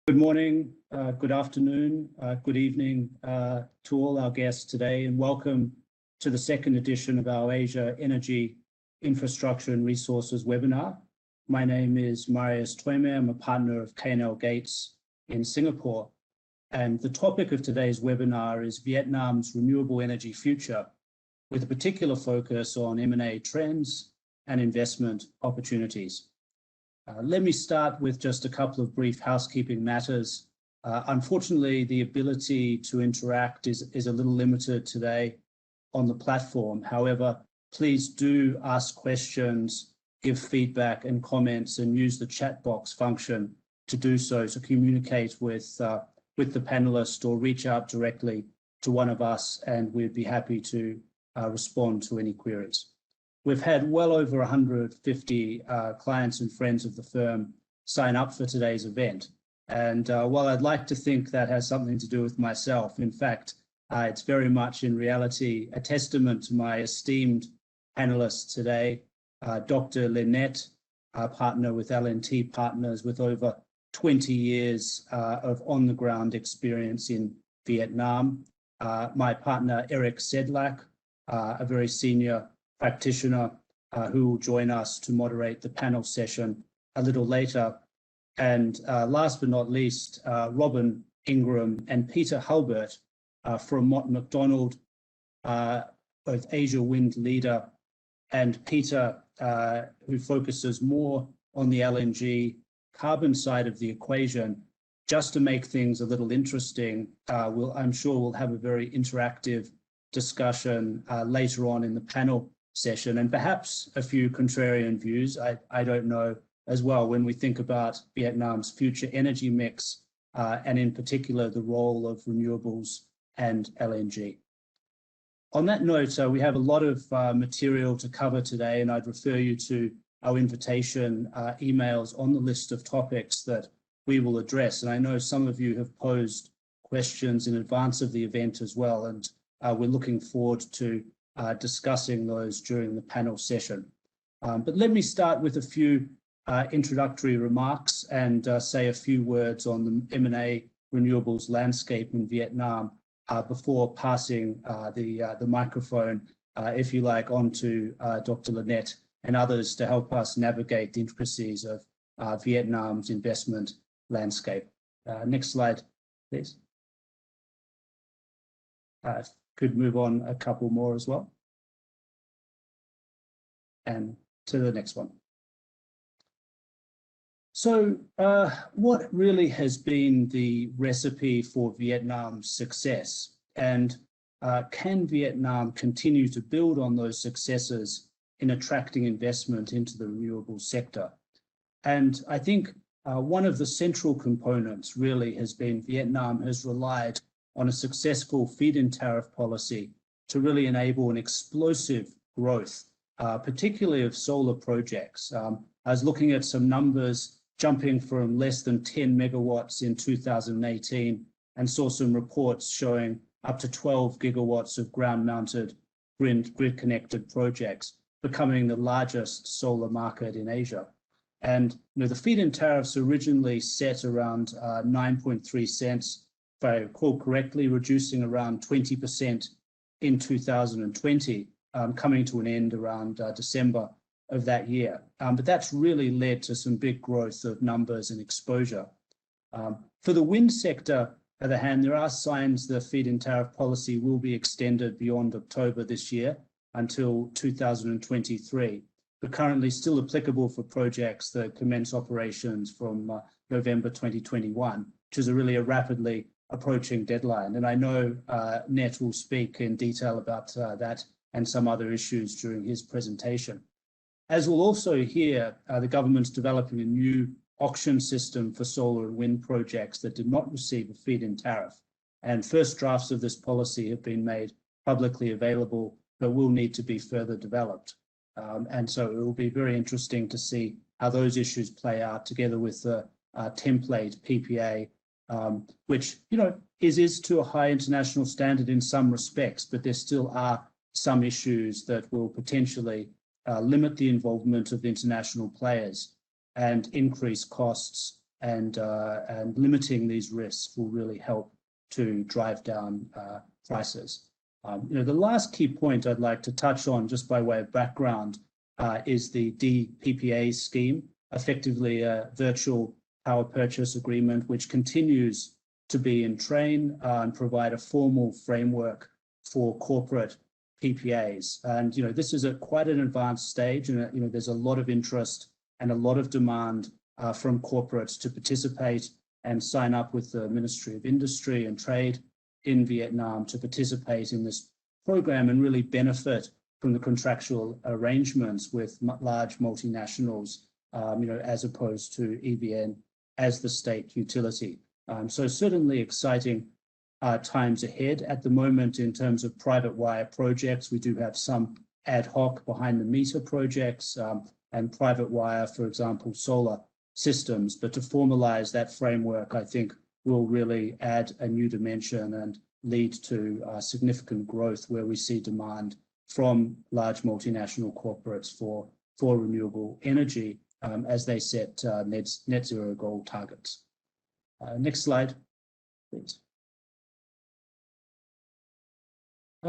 Good morning, good afternoon, good evening to all our guests today, and welcome to the second edition of our Asia Energy Infrastructure and Resources webinar. My name is Marius Tweme. I'm a partner of K&L Gates in Singapore, and the topic of today's webinar is Vietnam's renewable energy future, with a particular focus on M&A trends and investment opportunities. Let me start with just a couple of brief housekeeping matters. Unfortunately, the ability to interact is a little limited today on the platform. However, please do ask questions, give feedback and comments, and use the chat box function to do so, to communicate with the panelist or reach out directly to one of us, and we'd be happy to respond to any queries. We've had well over 150 clients and friends of the firm sign up for today's event. And while I'd like to think that has something to do with myself, in fact, it's very much in reality a testament to my esteemed panelists today, Dr. Lynette, partner with L&T Partners with over 20 years of on-the-ground experience in Vietnam. My partner, Eric Sedlak, a very senior practitioner who will join us to moderate the panel session a little later. And last but not least, Robin Ingram and Peter Hulbert from Mott MacDonald, both Asia Wind leader, and Peter, who focuses more on the LNG carbon side of the equation. Just to make things a little interesting, I'm sure we'll have a very interactive discussion later on in the panel session, and perhaps a few contrarian views, I don't know, as well, when we think about Vietnam's future energy mix, and in particular, the role of renewables and LNG. On that note, we have a lot of material to cover today, and I'd refer you to our invitation emails on the list of topics that we will address. And I know some of you have posed questions in advance of the event as well, and we're looking forward to discussing those during the panel session. But let me start with a few introductory remarks and say a few words on the M&A renewables landscape in Vietnam before passing the microphone, if you like, on to Dr. Lynette and others to help us navigate the intricacies of Vietnam's investment landscape. Next slide, please. Could move on a couple more as well. And to the next one. So what really has been the recipe for Vietnam's success? And can Vietnam continue to build on those successes in attracting investment into the renewable sector? And I think one of the central components really has been Vietnam has relied on a successful feed-in tariff policy to really enable an explosive growth, particularly of solar projects. I was looking at some numbers jumping from less than 10 megawatts in 2018 and saw some reports showing up to 12 gigawatts of ground-mounted grid-connected projects, becoming the largest solar market in Asia. And the feed-in tariffs originally set around 9.3 cents, if I recall correctly, reducing around 20% in 2020, coming to an end around December of that year. But that's really led to some big growth of numbers and exposure. For the wind sector, on the other hand, there are signs the feed-in tariff policy will be extended beyond October this year until 2023, but currently still applicable for projects that commence operations from November 2021, which is really a rapidly approaching deadline. And I know Net will speak in detail about that and some other issues during his presentation. As we'll also hear, the government's developing a new auction system for solar and wind projects that did not receive a feed-in tariff. And first drafts of this policy have been made publicly available, but will need to be further developed. And so it will be very interesting to see how those issues play out together with the template PPA, which is to a high international standard in some respects, but there still are some issues that will potentially limit the involvement of international players and increase costs and limiting these risks will really help to drive down prices. The last key point I'd like to touch on, just by way of background, is the DPPA scheme, effectively a virtual power purchase agreement, which continues to be in train and provide a formal framework for corporate PPAs. And this is at quite an advanced stage, and there's a lot of interest and a lot of demand from corporates to participate and sign up with the Ministry of Industry and Trade in Vietnam to participate in this program and really benefit from the contractual arrangements with large multinationals, as opposed to EVN as the state utility. So certainly exciting times ahead. At the moment, in terms of private wire projects, we do have some ad hoc behind the meter projects and private wire, for example, solar systems. But to formalize that framework, I think will really add a new dimension and lead to significant growth where we see demand from large multinational corporates for renewable energy as they set net zero goal targets. Next slide, please.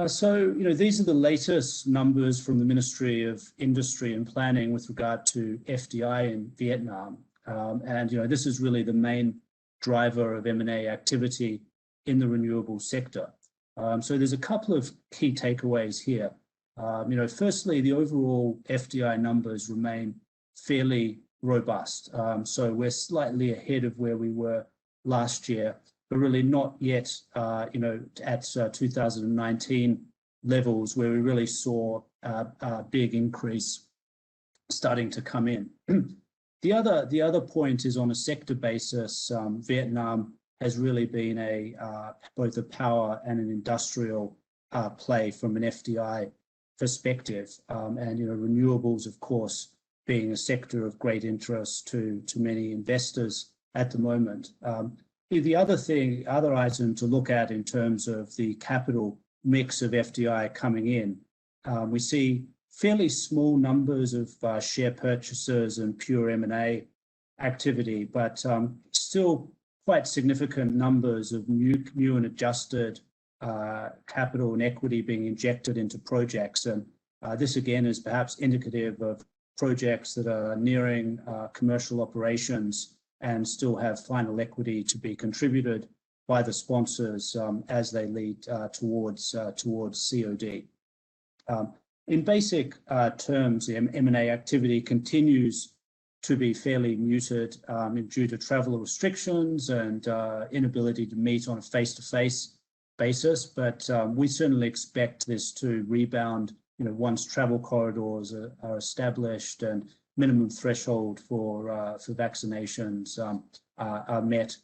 So, these are the latest numbers from the Ministry of Industry and Planning with regard to FDI in Vietnam. And, this is really the main driver of M&A activity in the renewable sector. So there's a couple of key takeaways here. Firstly, the overall FDI numbers remain fairly robust. So we're slightly ahead of where we were last year, but really not yet, at 2019 levels where we really saw a big increase starting to come in. The other point is on a sector basis, Vietnam has really been both a power and an industrial play from an FDI perspective, and renewables, of course, being a sector of great interest to many investors at the moment. The other item to look at in terms of the capital mix of FDI coming in, we see fairly small numbers of share purchases and pure M&A activity, but still quite significant numbers of new and adjusted capital and equity being injected into projects. And this again is perhaps indicative of projects that are nearing commercial operations and still have final equity to be contributed by the sponsors as they lead towards COD. In basic terms, the M&A activity continues to be fairly muted due to travel restrictions and inability to meet on a face-to-face basis. But we certainly expect this to rebound, once travel corridors are established and minimum threshold for vaccinations are met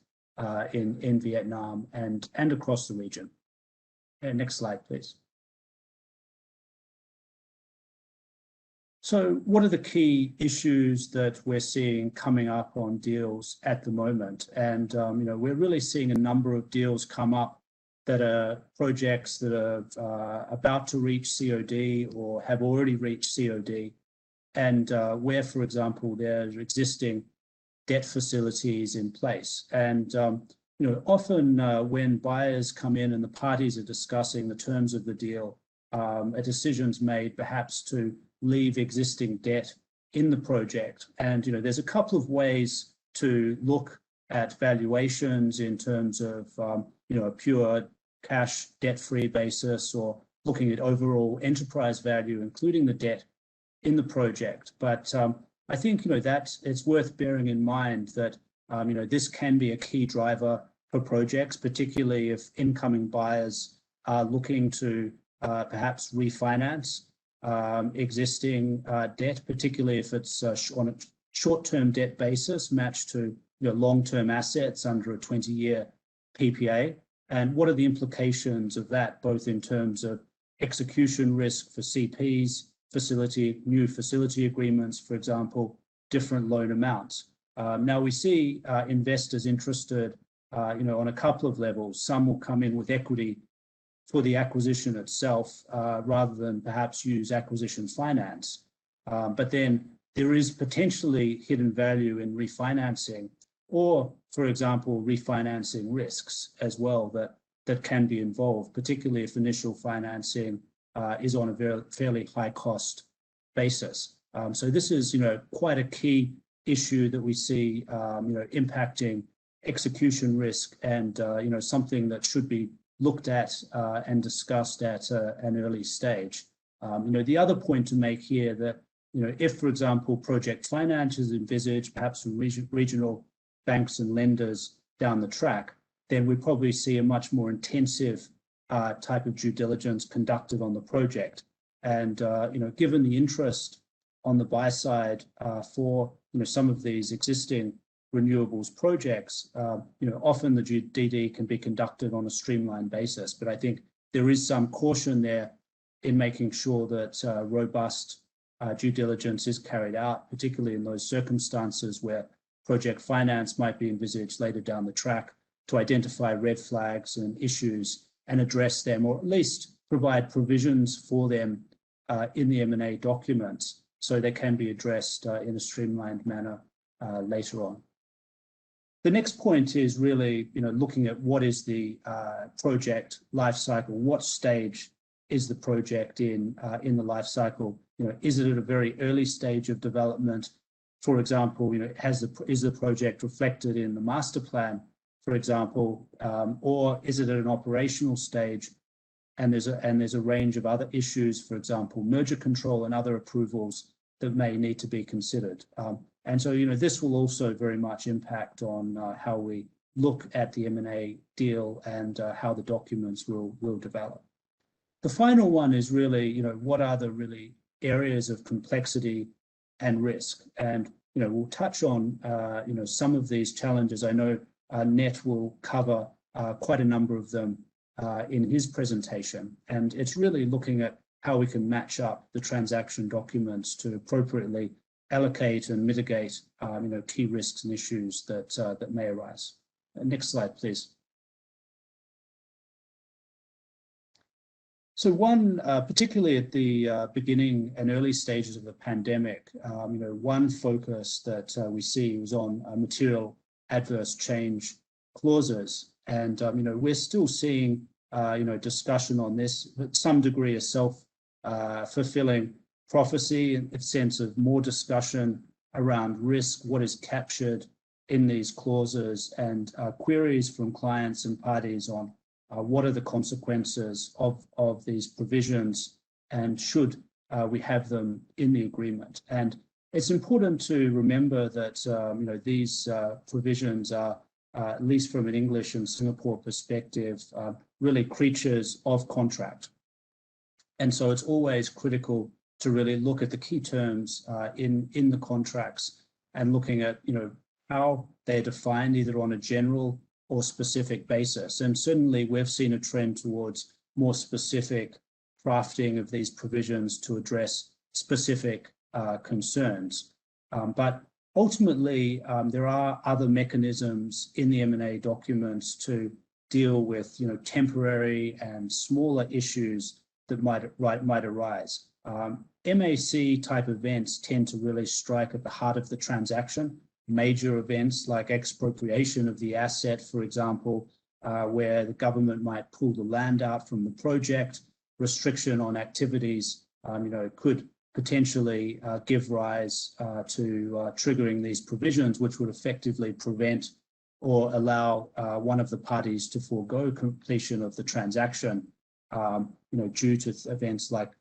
in Vietnam and across the region. Next slide, please. So what are the key issues that we're seeing coming up on deals at the moment? And, we're really seeing a number of deals come up that are projects that are about to reach COD or have already reached COD, and where, for example, there's existing debt facilities in place. And, often when buyers come in and the parties are discussing the terms of the deal, a decision's made perhaps to leave existing debt in the project. And, there's a couple of ways to look at valuations in terms of, a pure cash debt-free basis or looking at overall enterprise value, including the debt in the project. But I think, that it's worth bearing in mind that, this can be a key driver for projects, particularly if incoming buyers are looking to perhaps refinance existing debt, particularly if it's on a short-term debt basis matched to long-term assets under a 20-year PPA. And what are the implications of that, both in terms of execution risk for CPs, new facility agreements, for example, different loan amounts. Now we see investors interested, on a couple of levels. Some will come in with equity for the acquisition itself, rather than perhaps use acquisition finance. But then there is potentially hidden value in refinancing or, for example, refinancing risks as well that can be involved, particularly if initial financing is on a fairly high cost basis. So this is, quite a key issue that we see, impacting execution risk and, something that should be looked at and discussed at an early stage. The other point to make here that, if, for example, project finance is envisaged, perhaps from regional banks and lenders down the track, then we probably see a much more intensive type of due diligence conducted on the project. And, given the interest on the buy side for, some of these existing renewables projects, often the DD can be conducted on a streamlined basis. But I think there is some caution there in making sure that robust due diligence is carried out, particularly in those circumstances where project finance might be envisaged later down the track, to identify red flags and issues and address them, or at least provide provisions for them in the M&A documents so they can be addressed in a streamlined manner later on. The next point is really, looking at what is the project life cycle, what stage is the project in the life cycle? Is it at a very early stage of development? For example, is the project reflected in the master plan, for example, or is it at an operational stage? And there's a range of other issues, for example, merger control and other approvals that may need to be considered. And so, this will also very much impact on how we look at the M&A deal and how the documents will develop. The final one is really, what are the really areas of complexity and risk? And, we'll touch on, some of these challenges. I know Net will cover quite a number of them in his presentation. And it's really looking at how we can match up the transaction documents to appropriately allocate and mitigate, key risks and issues that may arise. Next slide, please. So one, particularly at the beginning and early stages of the pandemic, one focus that we see was on material adverse change clauses. And, we're still seeing, discussion on this, but some degree of self-fulfilling prophecy in the sense of more discussion around risk, what is captured in these clauses, and queries from clients and parties on what are the consequences of these provisions, and should we have them in the agreement. And it's important to remember that these provisions are, at least from an English and Singapore perspective, really creatures of contract. And so it's always critical to really look at the key terms in the contracts and looking at how they're defined either on a general or specific basis. And certainly we've seen a trend towards more specific crafting of these provisions to address specific concerns. But ultimately, there are other mechanisms in the M&A documents to deal with temporary and smaller issues that might arise. MAC type events tend to really strike at the heart of the transaction. Major events like expropriation of the asset, for example, where the government might pull the land out from the project, restriction on activities, could potentially give rise to triggering these provisions, which would effectively prevent or allow one of the parties to forego completion of the transaction, due to events like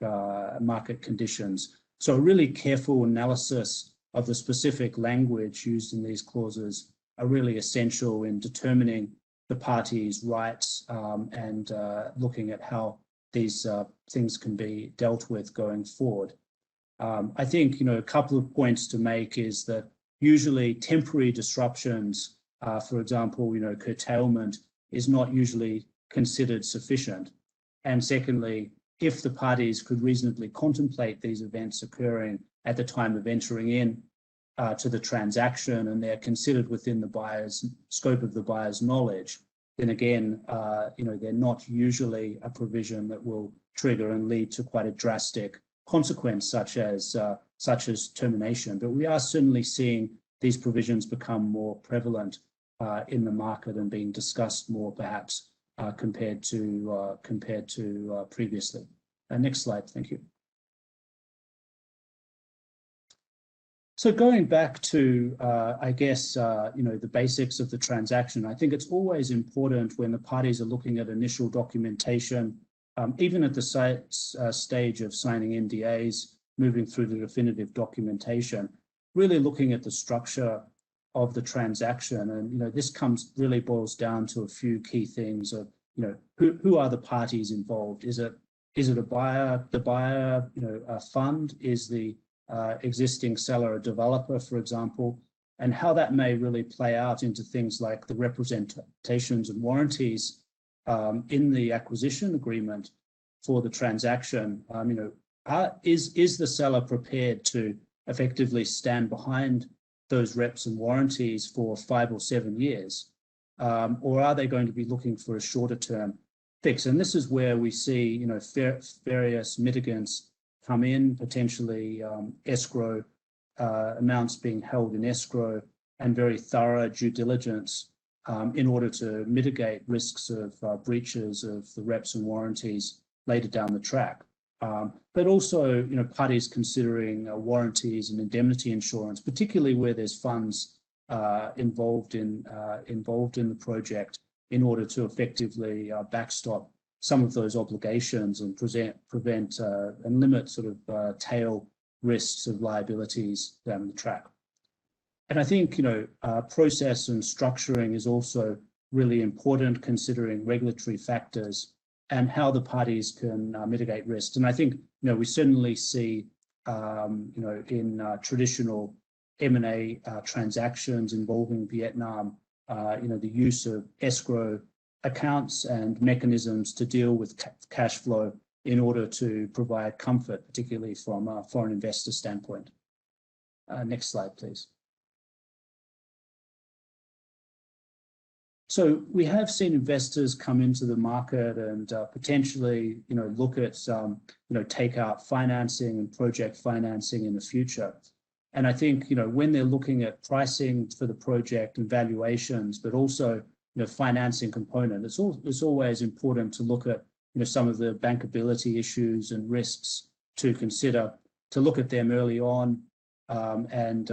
market conditions. So a really careful analysis of the specific language used in these clauses are really essential in determining the parties' rights and looking at how these things can be dealt with going forward. I think, a couple of points to make is that usually temporary disruptions, for example, curtailment, is not usually considered sufficient. And secondly, if the parties could reasonably contemplate these events occurring at the time of entering in to the transaction, and they're considered within the buyer's scope of the buyer's knowledge, then again, they're not usually a provision that will trigger and lead to quite a drastic consequence, such as termination. But we are certainly seeing these provisions become more prevalent in the market and being discussed more, perhaps, compared to previously. Next slide, thank you. So going back to, I guess, the basics of the transaction, I think it's always important when the parties are looking at initial documentation, even at the stage of signing NDAs, moving through the definitive documentation, really looking at the structure of the transaction. And, this really boils down to a few key things of, who are the parties involved? Is it a buyer, a fund? Is the existing seller a developer, for example? And how that may really play out into things like the representations and warranties in the acquisition agreement for the transaction. Is the seller prepared to effectively stand behind those reps and warranties for 5 or 7 years? Or are they going to be looking for a shorter term fix? And this is where we see, various mitigants come in, potentially escrow amounts being held in escrow, and very thorough due diligence in order to mitigate risks of breaches of the reps and warranties later down the track. But also, parties considering warranties and indemnity insurance, particularly where there's funds involved in the project, in order to effectively backstop some of those obligations and prevent and limit sort of tail risks of liabilities down the track. And I think, process and structuring is also really important, considering regulatory factors and how the parties can mitigate risk. And I think, we certainly see, in traditional M&A transactions involving Vietnam, the use of escrow accounts and mechanisms to deal with cash flow in order to provide comfort, particularly from a foreign investor standpoint. Next slide, please. So we have seen investors come into the market and potentially, look at takeout financing and project financing in the future. And I think, when they're looking at pricing for the project and valuations, but also, financing component, it's always important to look at, some of the bankability issues and risks to consider, to look at them early on, and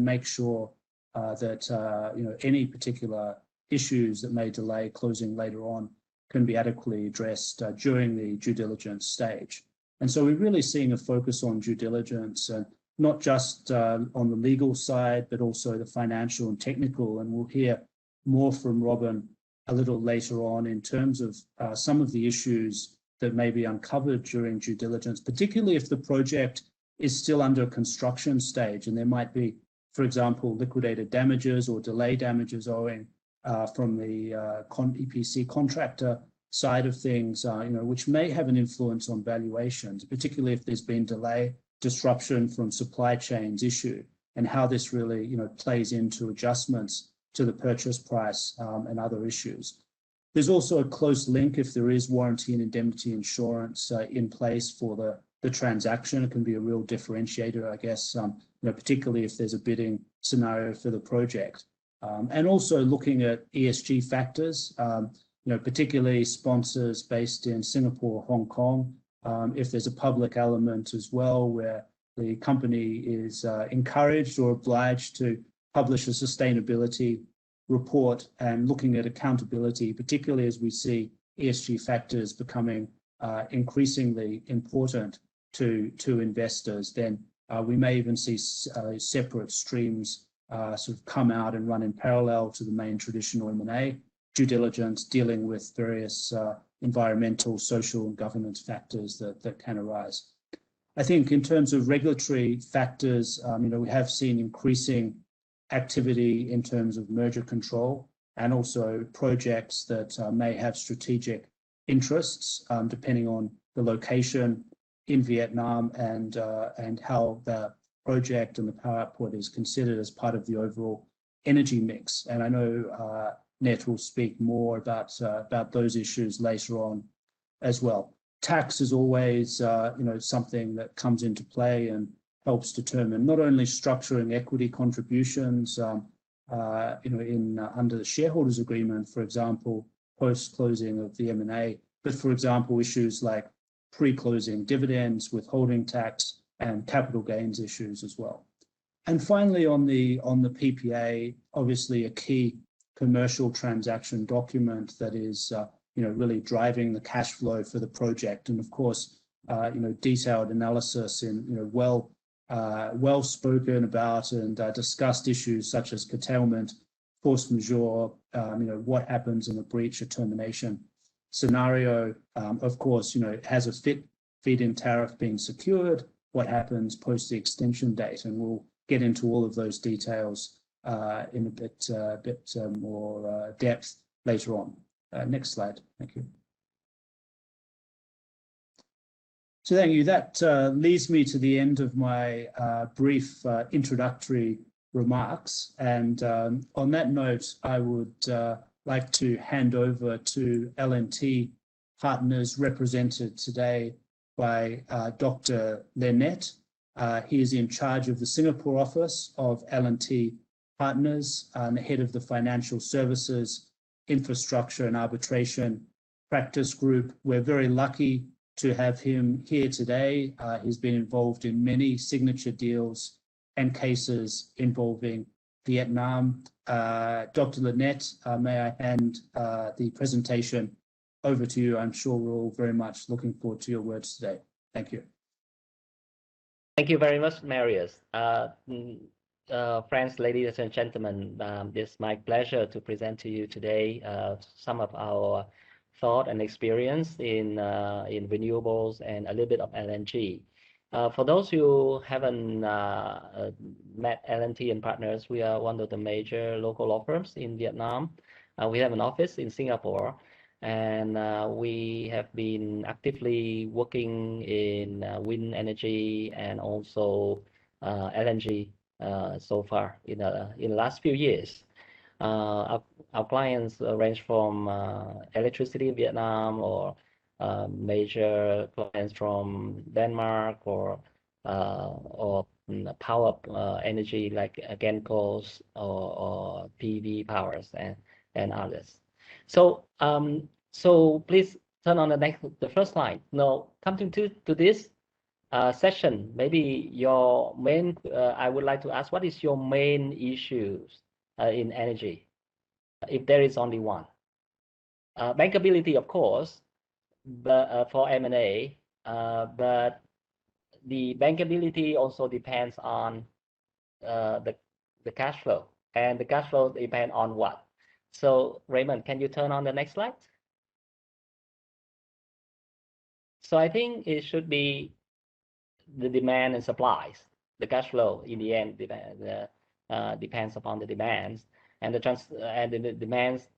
make sure that, any particular issues that may delay closing later on can be adequately addressed during the due diligence stage. And so we're really seeing a focus on due diligence, and not just on the legal side, but also the financial and technical. And we'll hear more from Robin a little later on in terms of some of the issues that may be uncovered during due diligence, particularly if the project is still under construction stage and there might be, for example, liquidated damages or delay damages owing from the EPC contractor side of things, which may have an influence on valuations, particularly if there's been delay, disruption from supply chains issue, and how this really, plays into adjustments to the purchase price and other issues. There's also a close link if there is warranty and indemnity insurance in place for the transaction. It can be a real differentiator, I guess, particularly if there's a bidding scenario for the project. And also looking at ESG factors, particularly sponsors based in Singapore, Hong Kong, if there's a public element as well where the company is encouraged or obliged to publish a sustainability report, and looking at accountability, particularly as we see ESG factors becoming increasingly important to investors, then we may even see separate streams sort of come out and run in parallel to the main traditional M&A due diligence, dealing with various environmental, social, and governance factors that can arise. I think in terms of regulatory factors, we have seen increasing activity in terms of merger control, and also projects that may have strategic interests, depending on the location in Vietnam and how the project and the power output is considered as part of the overall energy mix. And I know Net will speak more about those issues later on as well. Tax is always something that comes into play, and helps determine not only structuring equity contributions, under the shareholders agreement, for example, post-closing of the M&A, but for example, issues like pre-closing dividends, withholding tax, and capital gains issues as well. And finally, on the PPA, obviously a key commercial transaction document that is really driving the cash flow for the project, and of course, detailed analysis in well spoken about and discussed issues such as curtailment, force majeure, what happens in a breach or termination scenario. Of course, has a feed-in tariff being secured, what happens post the extension date, and we'll get into all of those details in a bit more depth later on. Next slide, thank you. So thank you. That leads me to the end of my brief introductory remarks. And on that note, I would like to hand over to L&T Partners, represented today by Dr. Lynette. He is in charge of the Singapore office of L&T Partners and the head of the Financial Services, Infrastructure and Arbitration Practice Group. We're very lucky to have him here today. He's been involved in many signature deals and cases involving Vietnam. Dr. Lynette, may I hand the presentation over to you? I'm sure we're all very much looking forward to your words today. Thank you. Thank you very much, Marius. Friends, ladies and gentlemen, it's my pleasure to present to you today some of our thought and experience in renewables and a little bit of LNG. For those who haven't met L&T and Partners, we are one of the major local law firms in Vietnam. We have an office in Singapore, and we have been actively working in wind energy and also LNG so far in the last few years. Our clients range from electricity in Vietnam, or major clients from Denmark, or power energy like Gencos or PV powers and others. So so please turn on the first slide. Now, coming to this session, maybe your main, I would like to ask, what is your main issues in energy, if there is only one? Bankability, of course, but for M&A, but the bankability also depends on the cash flow, and the cash flow depends on what? So Raymond, can you turn on the next slide? So I think it should be the demand and supplies. The cash flow in the end depends upon the demands, and the demands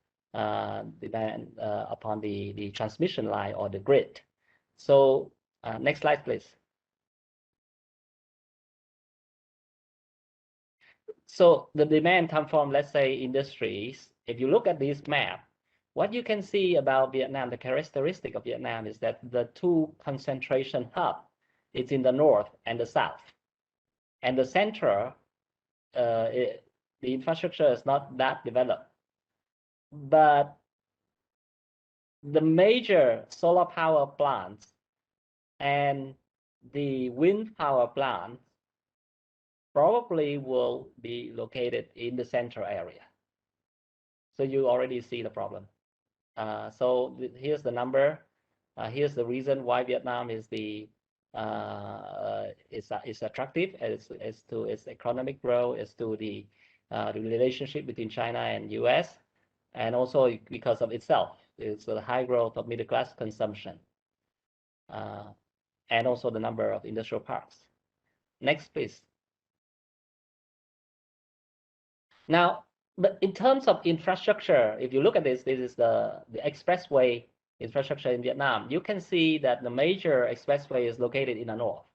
depend upon the transmission line or the grid. So next slide, please. So the demand comes from, let's say, industries. If you look at this map, what you can see about Vietnam, the characteristic of Vietnam is that the two concentration hubs, it's in the north and the south. And the center, the infrastructure is not that developed. But the major solar power plants and the wind power plants probably will be located in the central area. So you already see the problem. So here's the number. Here's the reason why Vietnam is is attractive as to its economic growth, as to the relationship between China and US, and also because of itself. It's the high growth of middle class consumption, and also the number of industrial parks. Next, please. Now, but in terms of infrastructure, if you look at this is the expressway infrastructure in Vietnam. You can see that the major expressway is located in the north.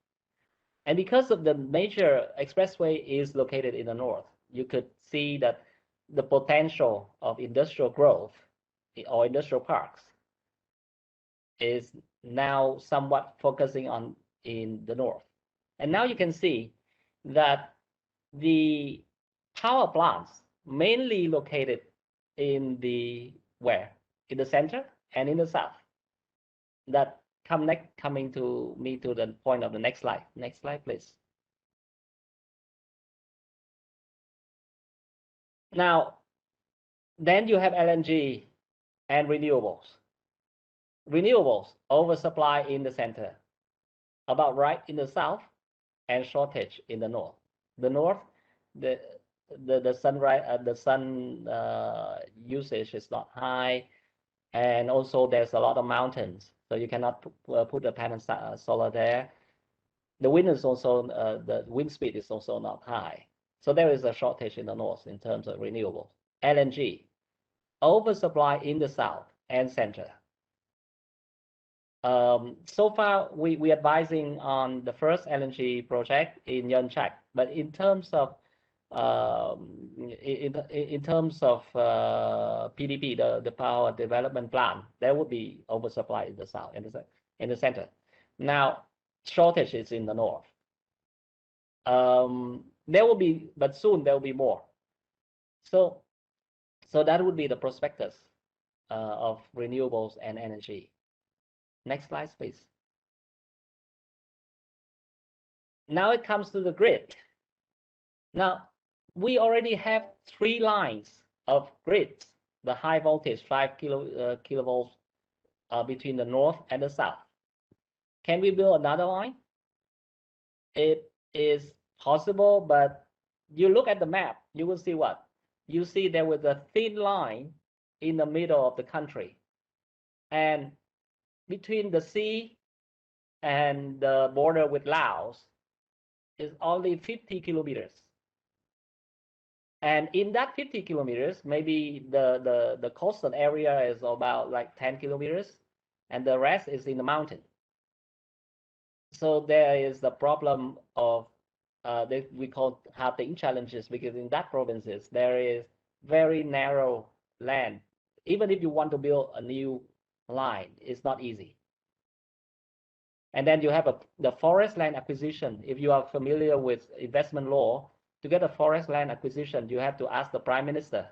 And because of the major expressway is located in the north, you could see that the potential of industrial growth or industrial parks is now somewhat focusing on in the north. And now you can see that the power plants mainly located in the where? In the center and in the south. That coming to me to the point of the next slide. Next slide, please. Now, then you have LNG and renewables. Renewables oversupply in the center, about right in the south, and shortage in the north. The north, the sun usage is not high, and also there's a lot of mountains, so you cannot put a panel solar there. The wind is also the wind speed is also not high, so there is a shortage in the north in terms of renewables. LNG oversupply in the south and center. So far, we advising on the first LNG project in Yeonchak, but in terms of PDP, the power development plan, there will be oversupply in the south and in the center. Now, shortage is in the north. There will be, but soon there will be more. So that would be the prospectus of renewables and energy. Next slide, please. Now it comes to the grid. Now, we already have 3 lines of grids, the high voltage 5 kilovolts between the north and the south. Can we build another line? It is possible, but you look at the map, you will see what? You see there was a thin line in the middle of the country. And between the sea and the border with Laos is only 50 kilometers. And in that 50 kilometers, maybe the coastal area is about like 10 kilometers, and the rest is in the mountain. So there is the problem of we call having challenges, because in that provinces there is very narrow land. Even if you want to build a new line, it's not easy. And then you have the forest land acquisition. If you are familiar with investment law, to get a forest land acquisition, you have to ask the Prime Minister.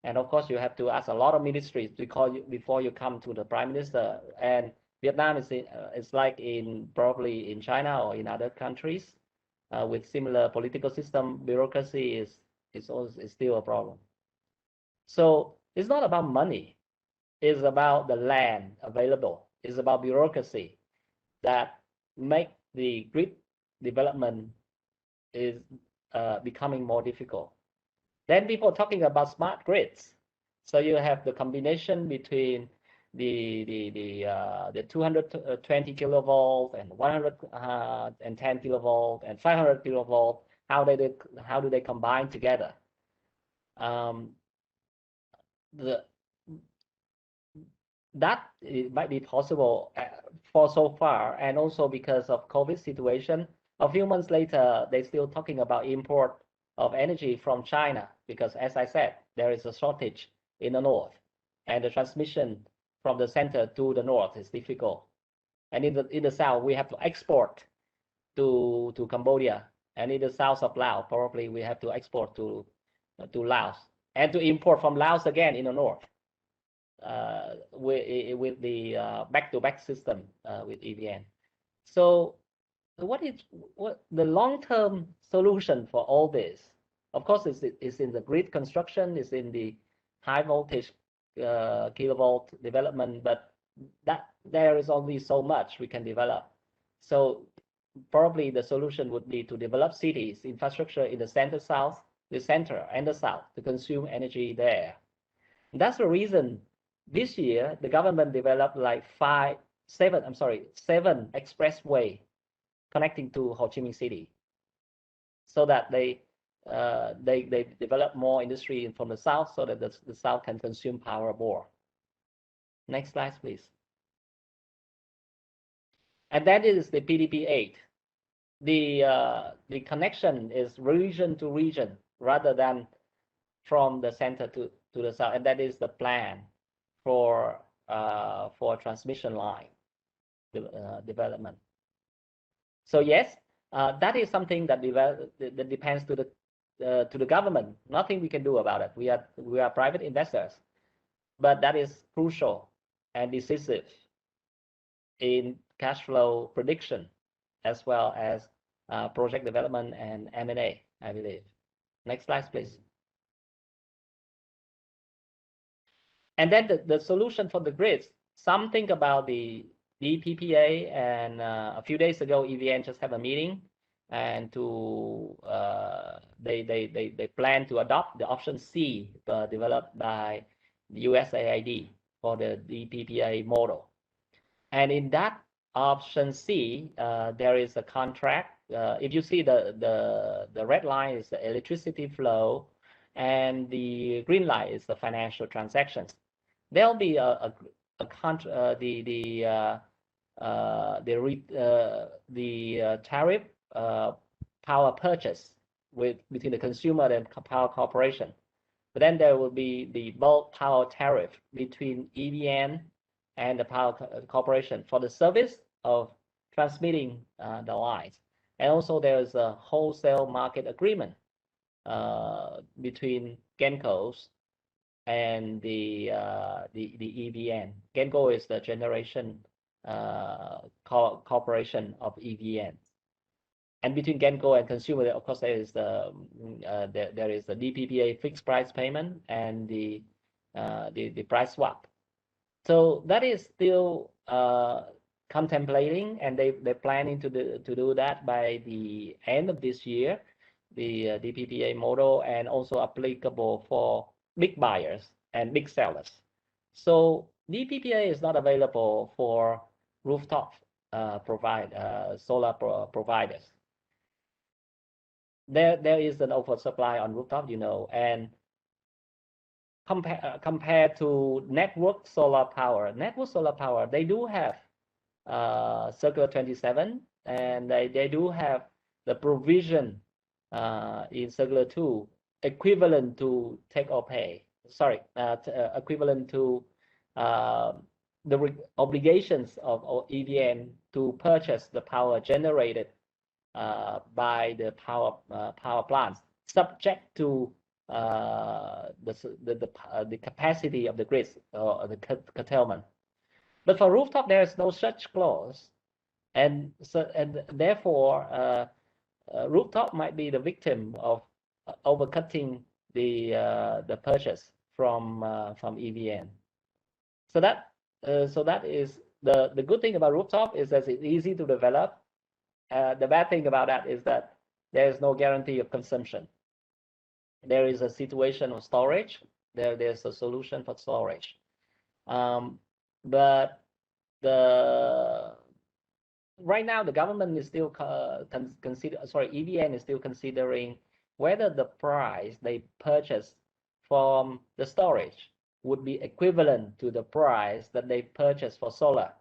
And of course, you have to ask a lot of ministries before you come to the Prime Minister. And Vietnam is like probably in China or in other countries with similar political system. Bureaucracy is still a problem. So it's not about money. It's about the land available. It's about bureaucracy that make the grid development is becoming more difficult. Then people talking about smart grids. So you have the combination between the 220 kilovolt and 110 kilovolt and 500 kilovolt. How do they combine together? That it might be possible for so far, and also because of COVID situation. A few months later, they're still talking about import of energy from China, because as I said, there is a shortage in the north, and the transmission from the center to the north is difficult. And in the south, we have to export to Cambodia, and in the south of Laos, probably we have to export to Laos, and to import from Laos again in the north. With the back-to-back system with EVN. So what the long-term solution for all this? Of course, is in the grid construction, is in the high voltage kilovolt development, but that there is only so much we can develop. So probably the solution would be to develop cities, infrastructure in the center south, the center and the south, to consume energy there. And that's the reason this year the government developed like seven expressway connecting to Ho Chi Minh City, so that they develop more industry from the south, so that the south can consume power more. Next slide, please. And that is the PDP 8. The connection is region to region rather than from the center to the south, and that is the plan for transmission line development. So yes, That is something that depends to the government. Nothing we can do about it. We are private investors, but that is crucial and decisive in cash flow prediction, as well as project development and M&A, I believe. Next slide, please. And then the solution for the grids, some think about the PPA, and a few days ago, EVN just have a meeting, and they plan to adopt the option C developed by the USAID for the DPPA model. And in that option C, there is a contract. If you see the red line is the electricity flow, and the green line is the financial transactions. There'll be the tariff power purchase between the consumer and power corporation. But then there will be the bulk power tariff between EVN and the power corporation for the service of transmitting the lines. And also there's a wholesale market agreement between GENCOs and the EVN. GENCO is the generation corporation of EVN. And between GENCO and consumer, of course, there is the DPPA fixed price payment and the price swap. So that is still contemplating, and they're planning to do that by the end of this year, the DPPA model, and also applicable for big buyers and big sellers. So DPPA is not available for rooftop solar providers. There is an oversupply on rooftop, you know, and compared to network solar power, they do have Circular 27, and they do have the provision in Circular 2 equivalent to take or pay. Sorry, equivalent to the obligations of EVN to purchase the power generated by the power plants, subject to the capacity of the grids or the curtailment. But for rooftop, there is no such clause, and therefore rooftop might be the victim of overcutting the purchase from EVN. So that is the good thing about rooftop, is that it's easy to develop. The bad thing about that is that there is no guarantee of consumption. There is a situation of storage. There's a solution for storage, but right now the government is still EVN is still considering whether the price they purchase from the storage would be equivalent to the price that they purchase for solar.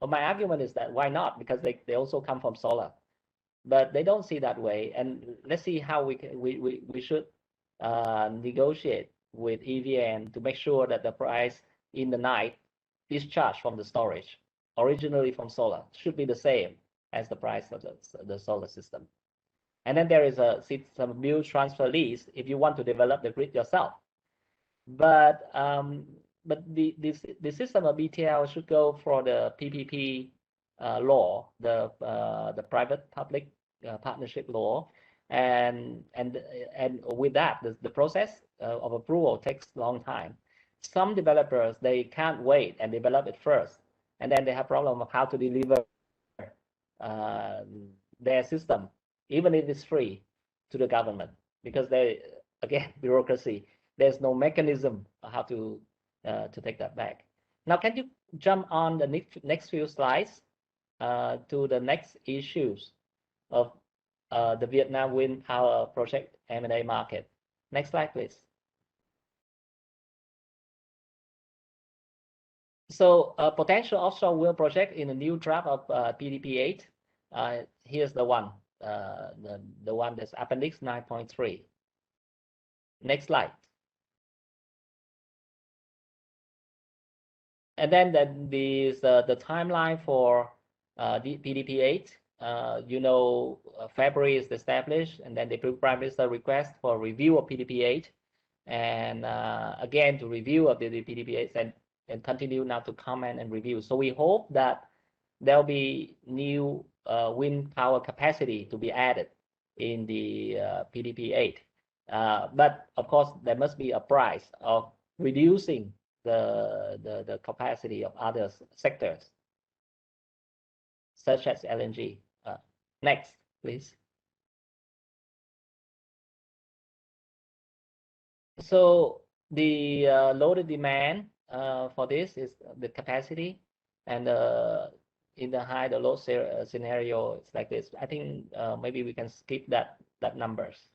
But my argument is that why not? Because they also come from solar, but they don't see that way. And let's see how we should negotiate with EVN to make sure that the price in the night discharged from the storage, originally from solar, should be the same as the price of the solar system. And then there is some build transfer lease if you want to develop the grid yourself. But the system of BTL should go for the PPP law, the private public partnership law, and with that, the process of approval takes a long time. Some developers, they can't wait and develop it first, and then they have problem of how to deliver their system, even if it's free, to the government, because again, bureaucracy. There's no mechanism how to take that back. Now, can you jump on the next few slides to the next issues of the Vietnam wind power project M&A market? Next slide, please. So potential offshore wind project in a new draft of PDP 8. Here's the one, the one that's appendix 9.3. Next slide. And then the timeline for the PDP 8 February is established, and then the Prime Minister request for review of PDP8, and again to review of the PDP8 and continue now to comment and review. So we hope that there'll be new wind power capacity to be added in the PDP8. But of course, there must be a price of reducing the capacity of other sectors, such as LNG. Next, please. So the loaded demand for this is the capacity, and in the high to low scenario, it's like this. I think maybe we can skip that numbers.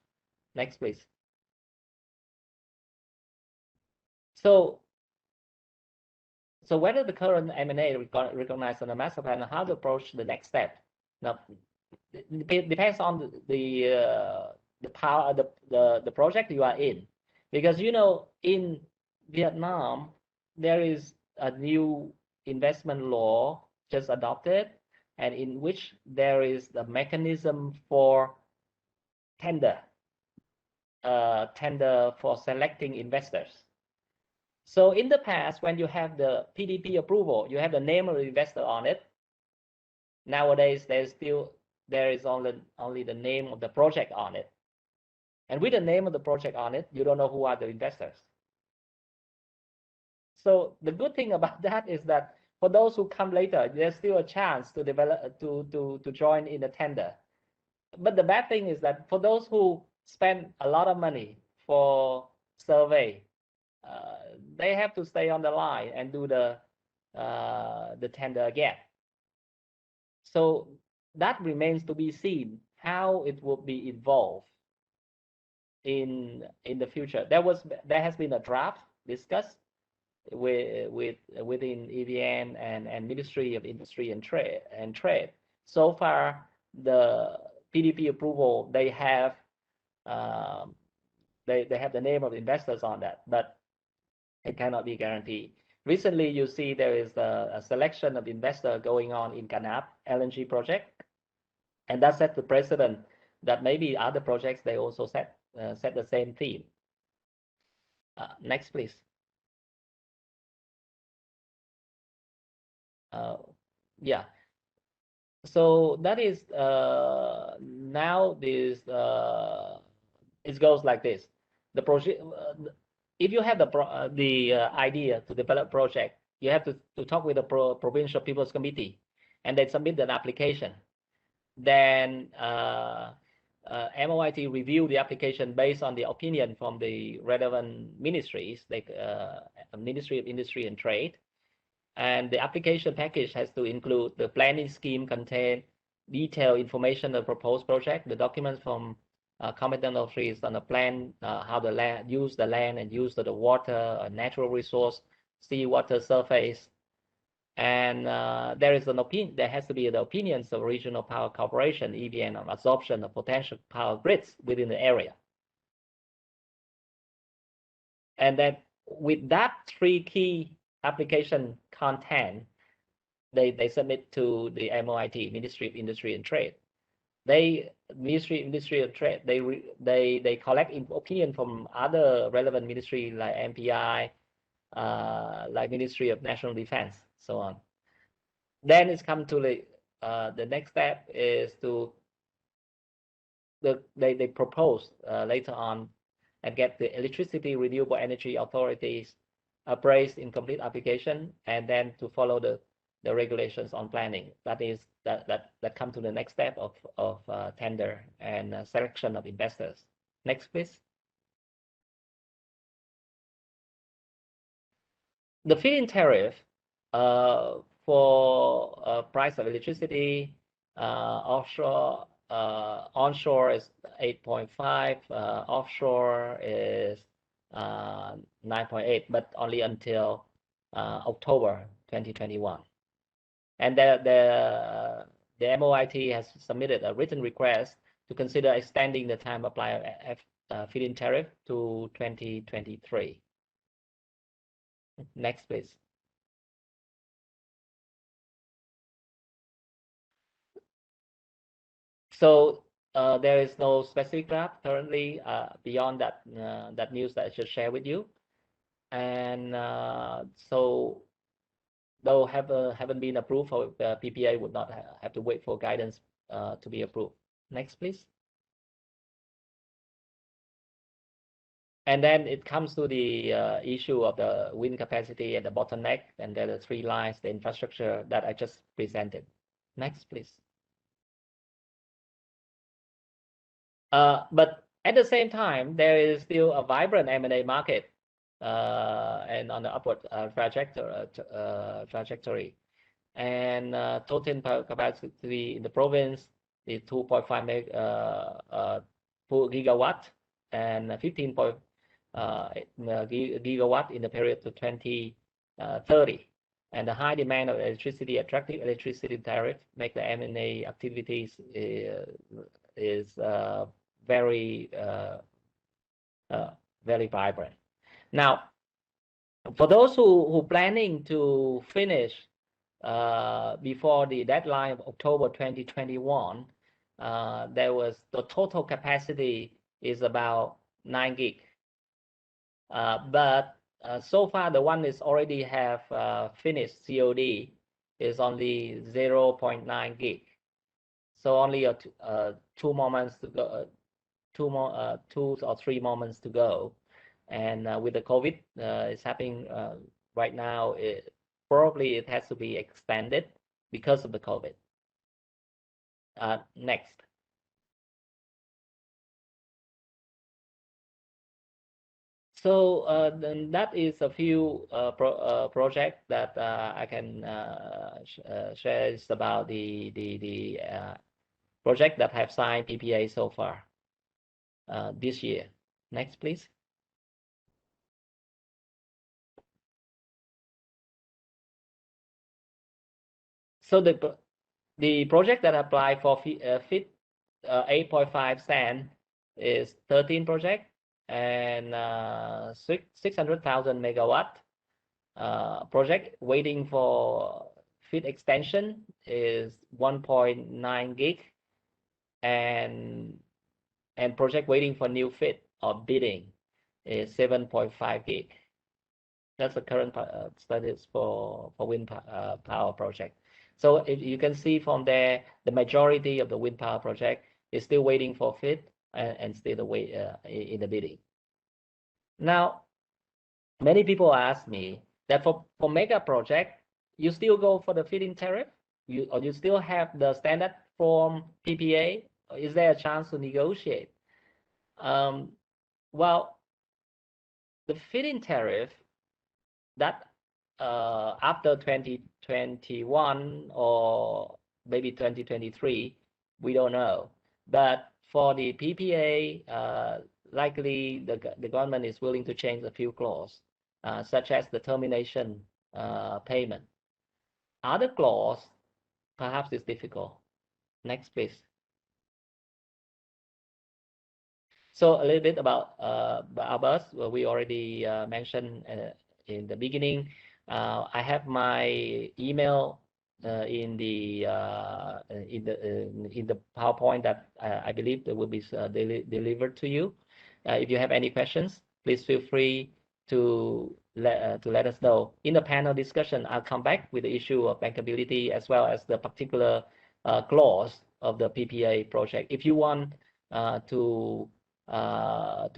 Next, please. So whether the current M&A recognized on the master plan and how to approach the next step. Now, it depends on the power, the project you are in, because in Vietnam there is a new investment law just adopted, and in which there is the mechanism for tender for selecting investors. So in the past, when you have the PDP approval, you have the name of the investor on it. Nowadays, there is only the name of the project on it. And with the name of the project on it, you don't know who are the investors. So the good thing about that is that for those who come later, there's still a chance to develop to join in the tender. But the bad thing is that for those who spend a lot of money for survey, they have to stay on the line and do the tender again. So that remains to be seen how it will be evolved in the future. There has been a draft discussed within EVN and Ministry of Industry and Trade. So far, the PDP approval, they have the name of investors on that, but it cannot be guaranteed. Recently, you see there is a selection of investor going on in Canap LNG project, and that set the precedent that maybe other projects they also set the same theme. Next, please. Yeah. So that is now this. It goes like this. The project. If you have the idea to develop a project, you have to talk with the provincial people's committee, and they submit an application. Then MOIT review the application based on the opinion from the relevant ministries, like Ministry of Industry and Trade. And the application package has to include the planning scheme, contain detailed information of the proposed project, the documents from competent authorities on the plan, how the land, use the land and use of the water, natural resource, seawater surface. And there is an opinion. There has to be the opinions of Regional Power Corporation (EVN) on absorption of potential power grids within the area. And then with that three key application content, they submit to the MOIT, Ministry of Industry and Trade. Ministry of Industry and Trade, they collect opinion from other relevant ministry like MPI, like Ministry of National Defense, so on. Then it's come to the next step is to they propose later on and get the electricity renewable energy authorities appraised in complete application, and then to follow the regulations on planning. That is that come to the next step of tender and selection of investors. Next, please. The feed-in tariff for price of electricity, offshore, onshore is 8.5, offshore is 9.8, but only until October 2021. And the MOIT has submitted a written request to consider extending the time apply of feed-in tariff to 2023. Next, please. So there is no specific draft currently beyond that that news that I should share with you. And so though haven't been approved for PPA, would not have to wait for guidance to be approved. Next, please. And then it comes to the issue of the wind capacity and the bottleneck, and there are 3 lines, the infrastructure that I just presented. Next, please. But at the same time, there is still a vibrant M&A market and on the upward trajectory. And total capacity in the province is 2.5 gigawatt and 15 gigawatt in the period to 2030. And the high demand of electricity, attractive electricity tariff, make the M&A activities is very very vibrant. Now, for those who planning to finish before the deadline of October 2021, there was the total capacity is about 9 gig. But so far, the one is already have finished COD is only 0.9 gig. So only 2 more months to go, 2 or 3 more months to go. And with the COVID, it's happening right now. Probably it has to be extended because of the COVID. Next. So then that is a few projects that I can share about the project that have signed PPA so far this year. Next, please. So the project that apply for FIT 8.5 cent is 13 project and 600,000 megawatt project waiting for FIT extension is 1.9 gig and project waiting for new FIT or bidding is 7.5 gig. That's the current status for wind power project. So if you can see from there, the majority of the wind power project is still waiting for FIT and still in the bidding. Now, many people ask me that for mega project, you still go for the feed-in tariff, or you still have the standard form PPA, or is there a chance to negotiate? Well, the feed-in tariff that after 2021 or maybe 2023, we don't know. But for the PPA, likely the government is willing to change a few clauses, such as the termination payment. Other clause, perhaps is difficult. Next, please. So a little bit about us. Well, we already mentioned in the beginning. I have my email in the PowerPoint that I believe that will be delivered to you. If you have any questions, please feel free to let us know. In the panel discussion, I'll come back with the issue of bankability as well as the particular clause of the PPA project. If you want to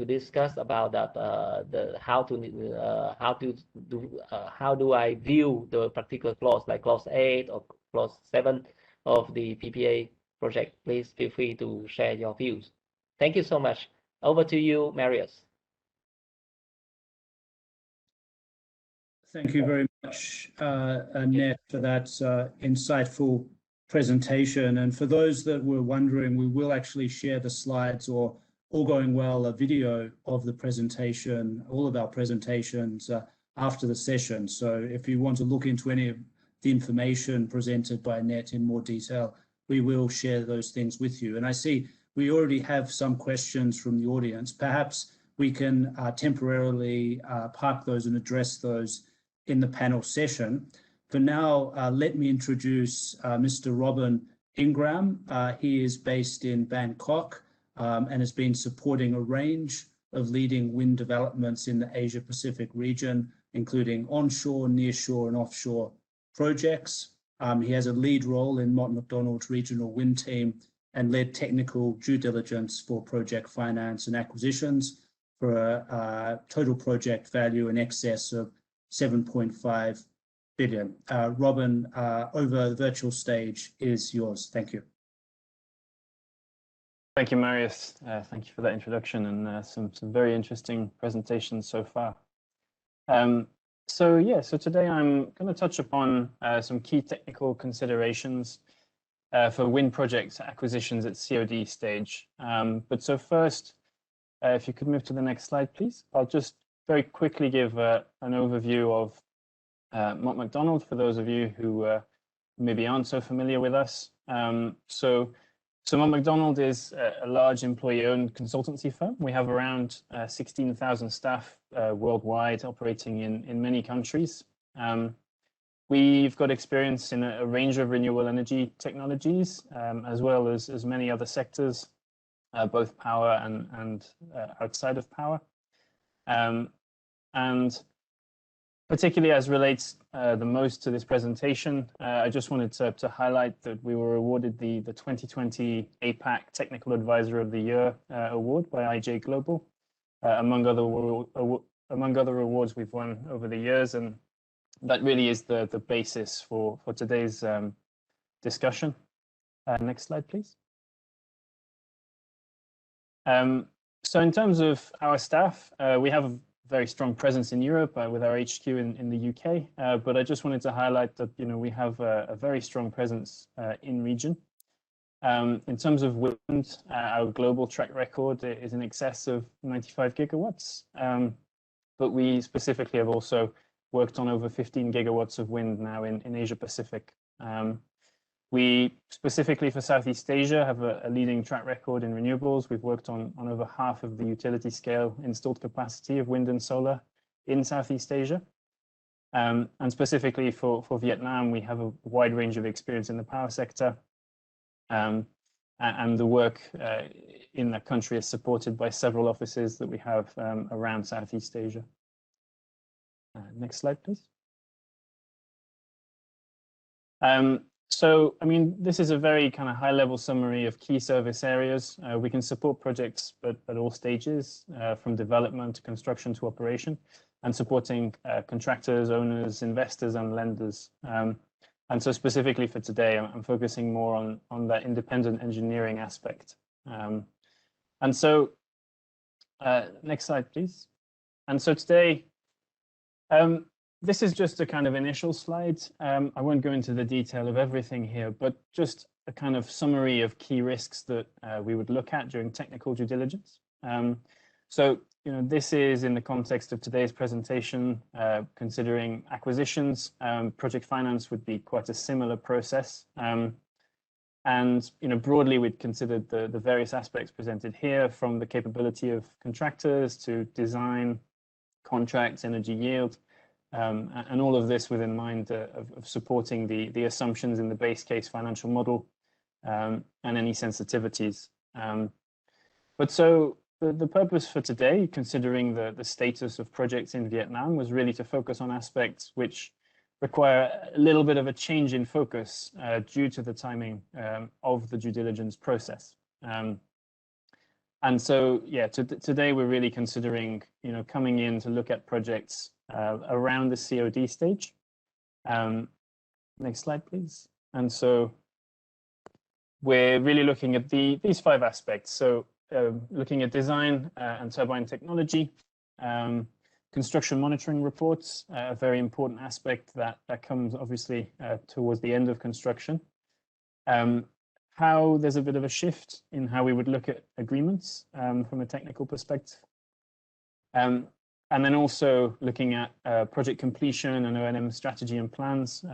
discuss about that, how do I view the particular clause like clause 8 or clause 7 of the PPA project, please feel free to share your views. Thank you so much. Over to you, Marius. Thank you very much, Annette, for that insightful presentation. And for those that were wondering, we will actually share the slides, or all going well, a video of the presentation, all of our presentations after the session. So if you want to look into any of the information presented by Annette in more detail, we will share those things with you. And I see we already have some questions from the audience. Perhaps we can temporarily park those and address those in the panel session. For now, let me introduce Mr. Robin Ingram. He is based in Bangkok and has been supporting a range of leading wind developments in the Asia-Pacific region, including onshore, nearshore, and offshore projects. He has a lead role in Mott MacDonald's regional wind team and led technical due diligence for project finance and acquisitions for a total project value in excess of 7.5 billion. Robin, over the virtual stage is yours. Thank you. Thank you, Marius. Thank you for that introduction and some very interesting presentations so far. So today I'm going to touch upon some key technical considerations for wind project acquisitions at COD stage. But so first, if you could move to the next slide, please. I'll just very quickly give an overview of Mott MacDonald for those of you who maybe aren't so familiar with us. So Mott MacDonald is a large employee-owned consultancy firm. We have around 16,000 staff worldwide, operating in many countries. We've got experience in a range of renewable energy technologies, as well as many other sectors, both power and outside of power. And particularly as relates the most to this presentation, I just wanted to highlight that we were awarded the 2020 APAC Technical Advisor of the Year award by IJ Global, among other awards we've won over the years, and that really is the basis for today's discussion. Next slide, please. So in terms of our staff, we have a very strong presence in Europe with our HQ in the UK, but I just wanted to highlight that we have a very strong presence in region. In terms of wind, our global track record is in excess of 95 gigawatts, but we specifically have also worked on over 15 gigawatts of wind now in Asia Pacific. We specifically for Southeast Asia have a leading track record in renewables. We've worked on over half of the utility scale installed capacity of wind and solar in Southeast Asia. And specifically for Vietnam, we have a wide range of experience in the power sector. And the work in that country is supported by several offices that we have around Southeast Asia. Next slide, please. So, I mean, this is a very kind of high-level summary of key service areas. We can support projects at all stages, from development to construction to operation, and supporting contractors, owners, investors, and lenders. And so specifically for today, I'm focusing more on that independent engineering aspect. And so, next slide, please. And so today, this is just a kind of initial slide. I won't go into the detail of everything here, but just a kind of summary of key risks that we would look at during technical due diligence. So, this is in the context of today's presentation, considering acquisitions. Project finance would be quite a similar process. And broadly, we'd considered the various aspects presented here, from the capability of contractors to design, contracts, energy yield, and all of this with in mind of supporting the assumptions in the base case financial model and any sensitivities. But so the purpose for today, considering the status of projects in Vietnam, was really to focus on aspects which require a little bit of a change in focus due to the timing of the due diligence process. And so, yeah, today we're really considering, coming in to look at projects around the COD stage. Next slide, please. And so we're really looking at these 5 aspects. So looking at design and turbine technology, construction monitoring reports, a very important aspect that comes obviously towards the end of construction. How there's a bit of a shift in how we would look at agreements from a technical perspective. And then also looking at project completion and O&M strategy and plans,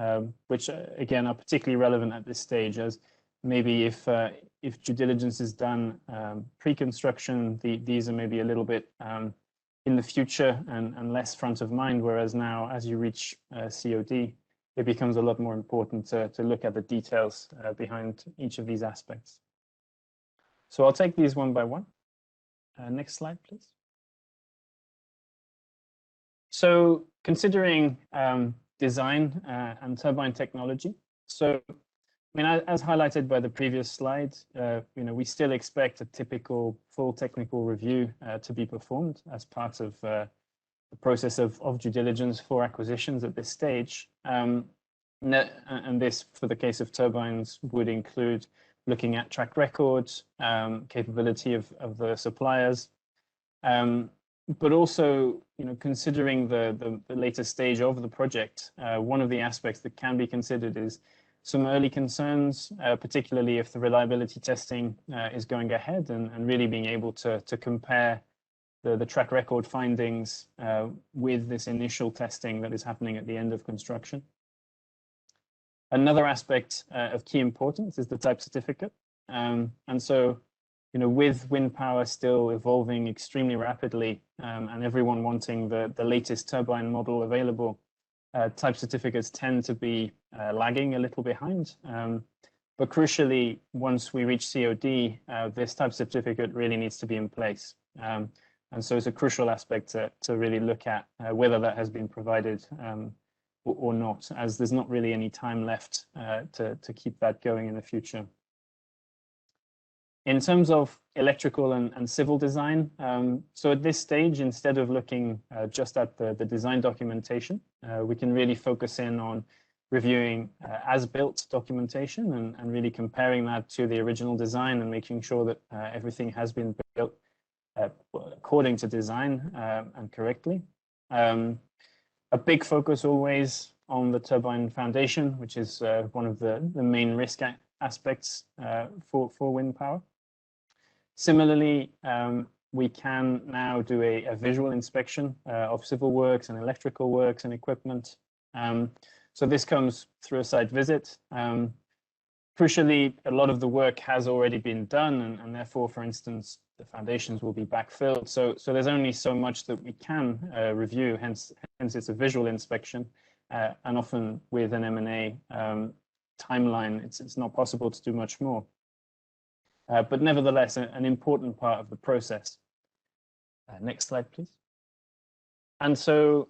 which again are particularly relevant at this stage, as maybe if due diligence is done pre-construction, these are maybe a little bit in the future and less front of mind, whereas now as you reach COD, it becomes a lot more important to look at the details behind each of these aspects. So I'll take these one by one. Next slide, please. So considering design and turbine technology. So, I mean, as highlighted by the previous slide, we still expect a typical full technical review to be performed as part of the process of due diligence for acquisitions at this stage. And this, for the case of turbines, would include looking at track records, capability of the suppliers, but also, considering the later stage of the project, one of the aspects that can be considered is some early concerns, particularly if the reliability testing is going ahead, and really being able to compare the track record findings with this initial testing that is happening at the end of construction. Another aspect of key importance is the type certificate. And so, with wind power still evolving extremely rapidly and everyone wanting the latest turbine model available, type certificates tend to be lagging a little behind. But crucially, once we reach COD, this type certificate really needs to be in place. And so it's a crucial aspect to really look at whether that has been provided or not, as there's not really any time left to keep that going in the future. In terms of electrical and civil design, so at this stage, instead of looking just at the design documentation, we can really focus in on reviewing as-built documentation and really comparing that to the original design and making sure that everything has been built according to design and correctly. A big focus always on the turbine foundation, which is one of the main risk aspects for wind power. Similarly, we can now do a visual inspection of civil works and electrical works and equipment. So this comes through a site visit. Crucially, a lot of the work has already been done, and therefore, for instance, the foundations will be backfilled. So there's only so much that we can review, hence it's a visual inspection. And often with an M&A timeline, it's not possible to do much more. But nevertheless, an important part of the process. Next slide, please. And so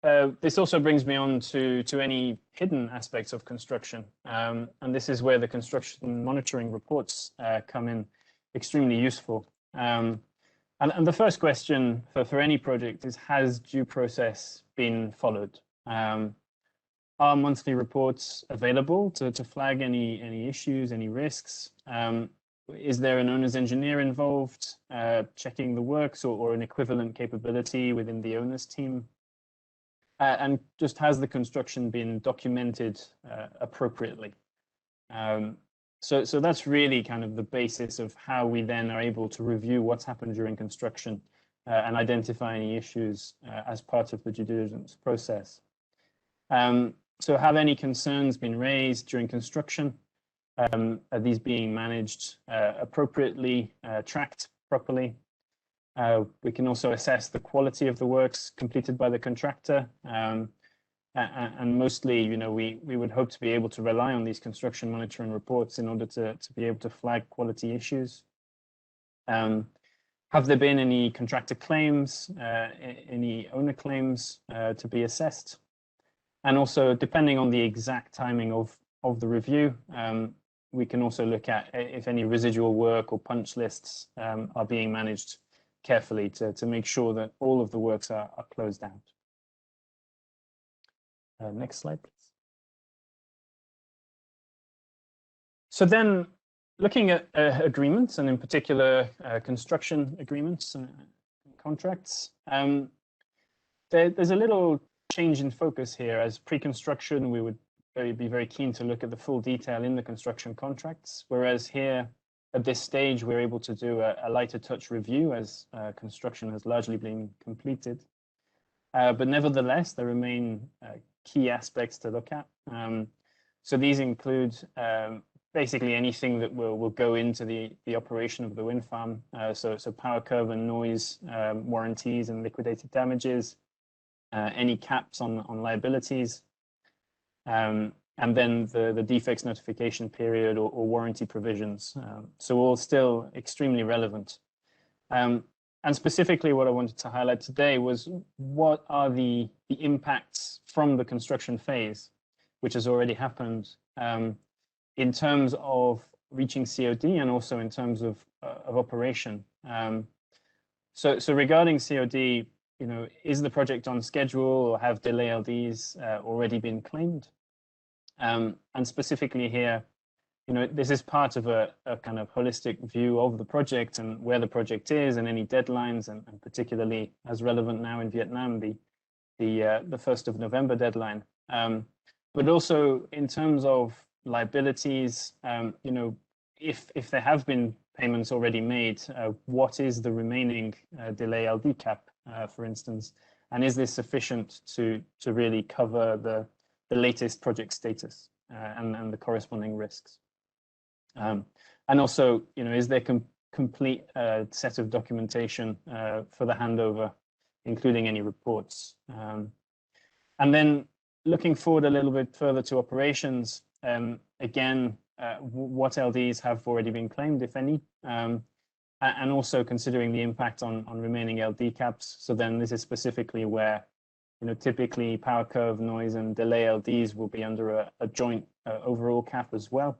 this also brings me on to any hidden aspects of construction. And this is where the construction monitoring reports come in extremely useful. And the first question for any project is, has due process been followed? Are monthly reports available to flag any issues, any risks? Is there an owner's engineer involved checking the works or an equivalent capability within the owner's team? And just has the construction been documented appropriately? So that's really kind of the basis of how we then are able to review what's happened during construction and identify any issues as part of the due diligence process. So have any concerns been raised during construction? Are these being managed appropriately, tracked properly? We can also assess the quality of the works completed by the contractor. And mostly, we would hope to be able to rely on these construction monitoring reports in order to be able to flag quality issues. Have there been any contractor claims, any owner claims to be assessed? And also, depending on the exact timing of the review, we can also look at if any residual work or punch lists are being managed carefully to make sure that all of the works are closed out. Next slide, please. So then, looking at agreements, and in particular construction agreements and contracts, there's a little change in focus here. As pre-construction, we would be very keen to look at the full detail in the construction contracts, whereas here at this stage we're able to do a lighter touch review as construction has largely been completed. But nevertheless, there remain key aspects to look at. So these include basically anything that will go into the operation of the wind farm. So power curve and noise warranties and liquidated damages, any caps on liabilities, and then the defects notification period or warranty provisions. So all still extremely relevant. And specifically what I wanted to highlight today was what are the impacts from the construction phase, which has already happened, in terms of reaching COD and also in terms of operation. So regarding COD, is the project on schedule or have delay LDs already been claimed? And specifically here, this is part of a kind of holistic view of the project and where the project is and any deadlines, and particularly as relevant now in Vietnam, the 1st of November deadline. But also in terms of liabilities, if there have been payments already made, what is the remaining delay LD cap, for instance, and is this sufficient to really cover the latest project status and the corresponding risks? And also, is there complete set of documentation for the handover, including any reports? And then looking forward a little bit further to operations, again, what LDs have already been claimed, if any, and also considering the impact on remaining LD caps. So then this is specifically where, typically power curve, noise, and delay LDs will be under a joint overall cap as well.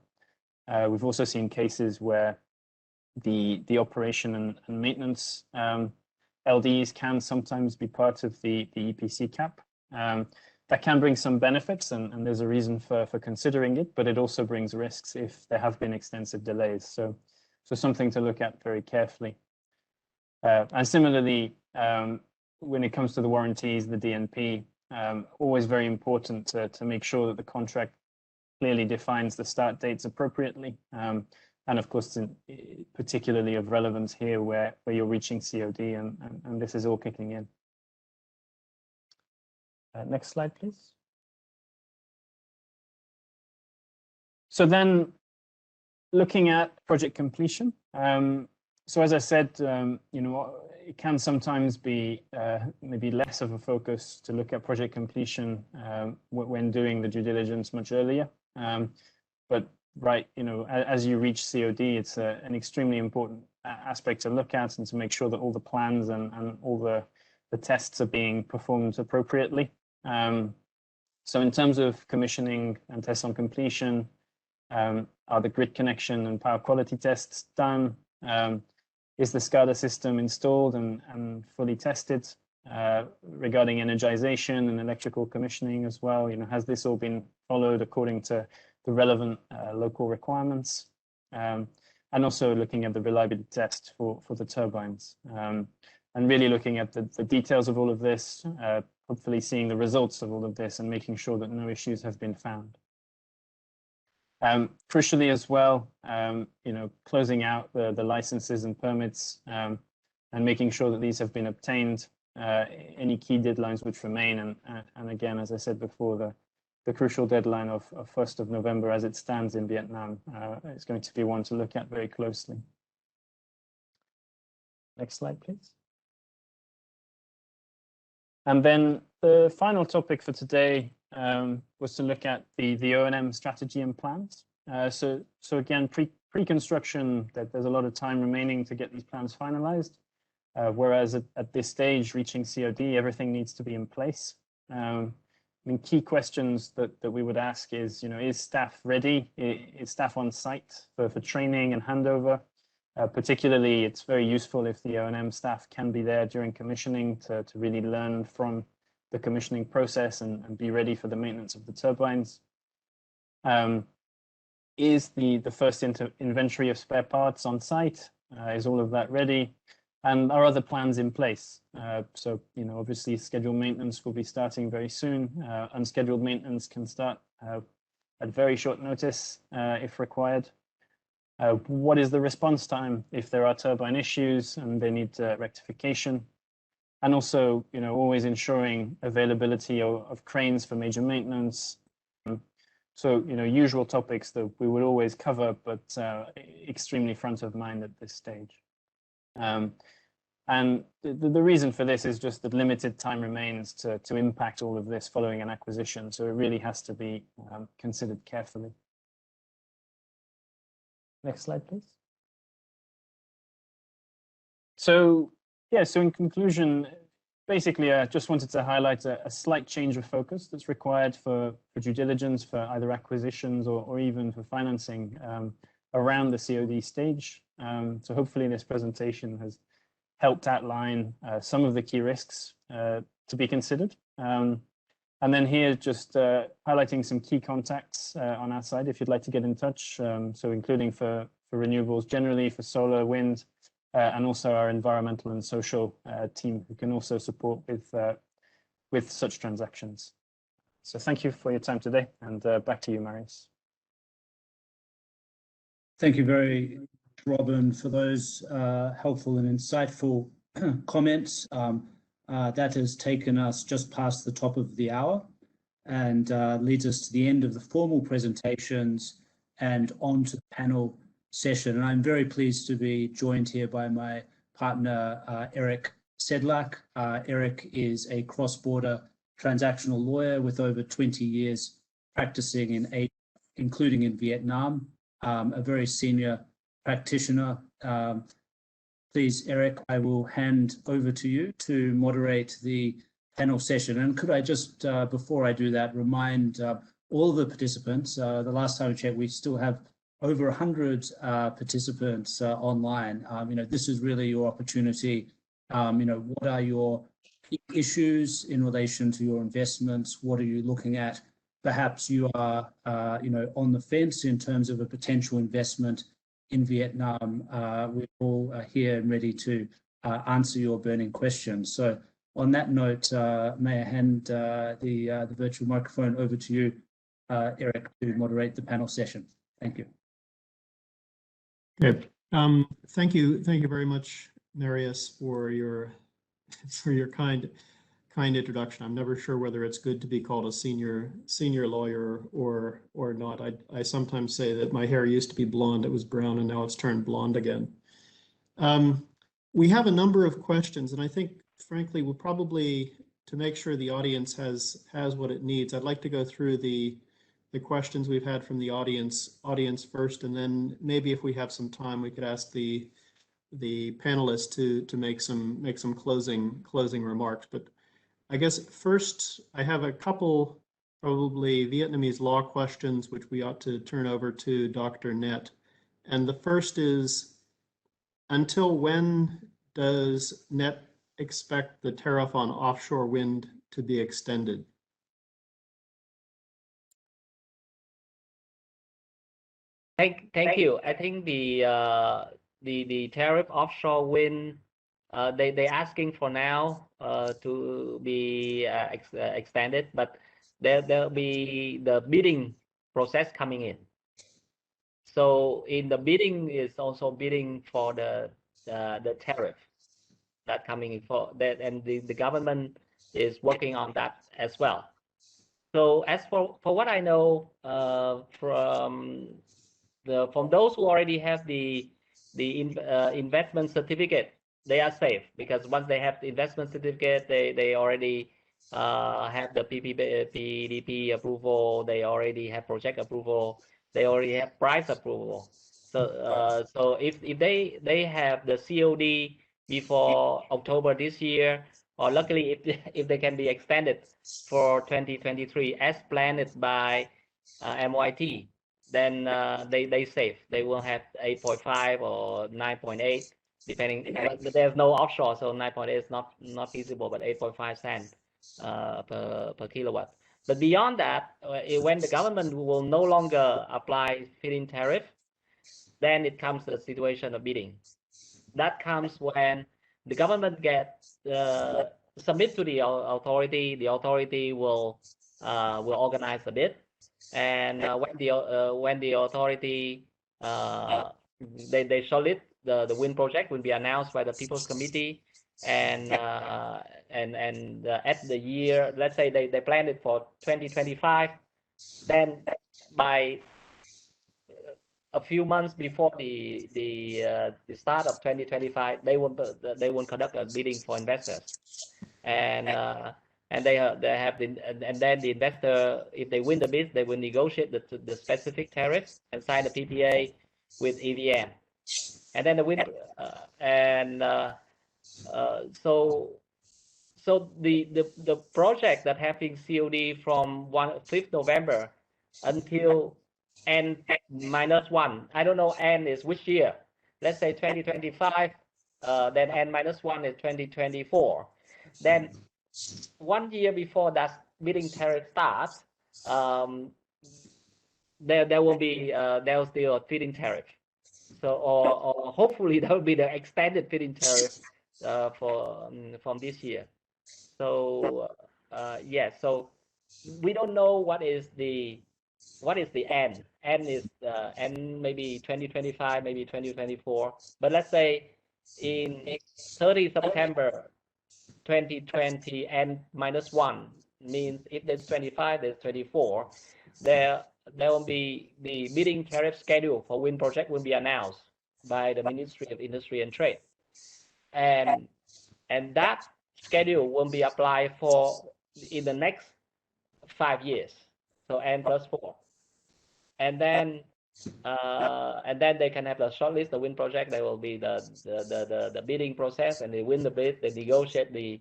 We've also seen cases where the operation and maintenance LDs can sometimes be part of the EPC cap. That can bring some benefits, and there's a reason for considering it, but it also brings risks if there have been extensive delays. So something to look at very carefully. And similarly, when it comes to the warranties, the DNP, always very important to make sure that the contract clearly defines the start dates appropriately. And of course, particularly of relevance here where you're reaching COD and this is all kicking in. Next slide, please. So then looking at project completion. So as I said, it can sometimes be maybe less of a focus to look at project completion when doing the due diligence much earlier. But right, as you reach COD, it's an extremely important aspect to look at and to make sure that all the plans and all the tests are being performed appropriately. So in terms of commissioning and tests on completion, are the grid connection and power quality tests done? Is the SCADA system installed and fully tested? Regarding energization and electrical commissioning as well, has this all been followed according to the relevant local requirements? And also looking at the reliability test for the turbines. And really looking at the details of all of this, hopefully seeing the results of all of this and making sure that no issues have been found. Crucially as well, closing out the licenses and permits and making sure that these have been obtained, any key deadlines which remain. And again, as I said before, the crucial deadline of 1st of November as it stands in Vietnam is going to be one to look at very closely. Next slide, please. And then the final topic for today was to look at the O&M strategy and plans. So again, pre-construction, there's a lot of time remaining to get these plans finalized. Whereas at this stage, reaching COD, everything needs to be in place. Key questions that we would ask is, is staff ready? Is staff on site for training and handover? Particularly, it's very useful if the O&M staff can be there during commissioning to really learn from the commissioning process and be ready for the maintenance of the turbines. Is the first inventory of spare parts on site? Is all of that ready? And are other plans in place? So, obviously scheduled maintenance will be starting very soon. Unscheduled maintenance can start at very short notice if required. What is the response time if there are turbine issues and they need rectification? And also, always ensuring availability of cranes for major maintenance. So, usual topics that we would always cover, but extremely front of mind at this stage. And And the reason for this is just that limited time remains to impact all of this following an acquisition. So it really has to be considered carefully. Next slide, please. So, yeah, so in conclusion, basically, I just wanted to highlight a slight change of focus that's required for due diligence, for either acquisitions or even for financing around the COD stage. So hopefully this presentation has helped outline some of the key risks to be considered. And then here, just highlighting some key contacts on our side if you'd like to get in touch. So including for renewables generally, for solar, wind, and also our environmental and social team who can also support with such transactions. So thank you for your time today, and back to you, Marius. Thank you very much, Robin, for those helpful and insightful comments. That has taken us just past the top of the hour and leads us to the end of the formal presentations and on to the panel session. And I'm very pleased to be joined here by my partner, Eric Sedlak. Eric is a cross-border transactional lawyer with over 20 years practicing in Asia, including in Vietnam, a very senior practitioner. Please, Eric, I will hand over to you to moderate the panel session. And could I just, before I do that, remind all the participants, the last time I checked, we still have over 100 participants online. This is really your opportunity. What are your issues in relation to your investments? What are you looking at? Perhaps you are, on the fence in terms of a potential investment in Vietnam. We're all here and ready to answer your burning questions. So on that note, may I hand the virtual microphone over to you, Eric, to moderate the panel session. Thank you. Good. Thank you very much, Marius, for your kind introduction. I'm never sure whether it's good to be called a senior lawyer or not. I sometimes say that my hair used to be blonde, it was brown, and now it's turned blonde again. We have a number of questions, and I think, frankly, we'll probably, to make sure the audience has what it needs, I'd like to go through the questions we've had from the audience first, and then maybe if we have some time, we could ask the panelists to make some closing remarks. But I guess first, I have a couple probably Vietnamese law questions, which we ought to turn over to Dr. Net. And the first is, until when does Net expect the tariff on offshore wind to be extended? Thank you. I think the tariff offshore wind, they asking for now to be extended, but there'll be the bidding process coming in. So in the bidding is also bidding for the tariff that coming in for that, and the government is working on that as well. So as for what I know from those who already have the investment certificate, they are safe, because once they have the investment certificate, they already have the PDP approval, they already have project approval, they already have price approval. So so if they have the COD before October this year, or luckily if they can be extended for 2023 as planned by MYT, then they safe. They will have 8.5 or 9.8, depending. But there's no offshore, so 9.8 is not feasible, but 8.5 cents per kilowatt. But beyond that, when the government will no longer apply feed-in tariff, then it comes to the situation of bidding. That comes when the government gets submit to the authority. The authority will organize a bid. And when the authority they shortlist the wind project, will be announced by the People's Committee, and at the year, let's say they planned it for 2025, then by a few months before the start of 2025, they will conduct a bidding for investors, and they have and then the investor, if they win the bid, they will negotiate the specific tariffs and sign the PPA with EVN, and then the win so the project that having COD from 5th November until N-1. I don't know N is which year. Let's say 2025. Then N-1 is 2024. Then 1 year before that bidding tariff starts, there will still a feed-in tariff. So or hopefully that will be the extended feed-in tariff from this year. So yeah, so we don't know what is the end. End is end maybe 2025, maybe 2024. But let's say in 30 September 2020 N-1 means if there's 25, there's 24. There will be the bidding tariff schedule for wind project will be announced by the Ministry of Industry and Trade, and that schedule will be applied for in the next 5 years, so N+4, and then they can have the shortlist, the wind project. There will be the bidding process, and they win the bid, they negotiate the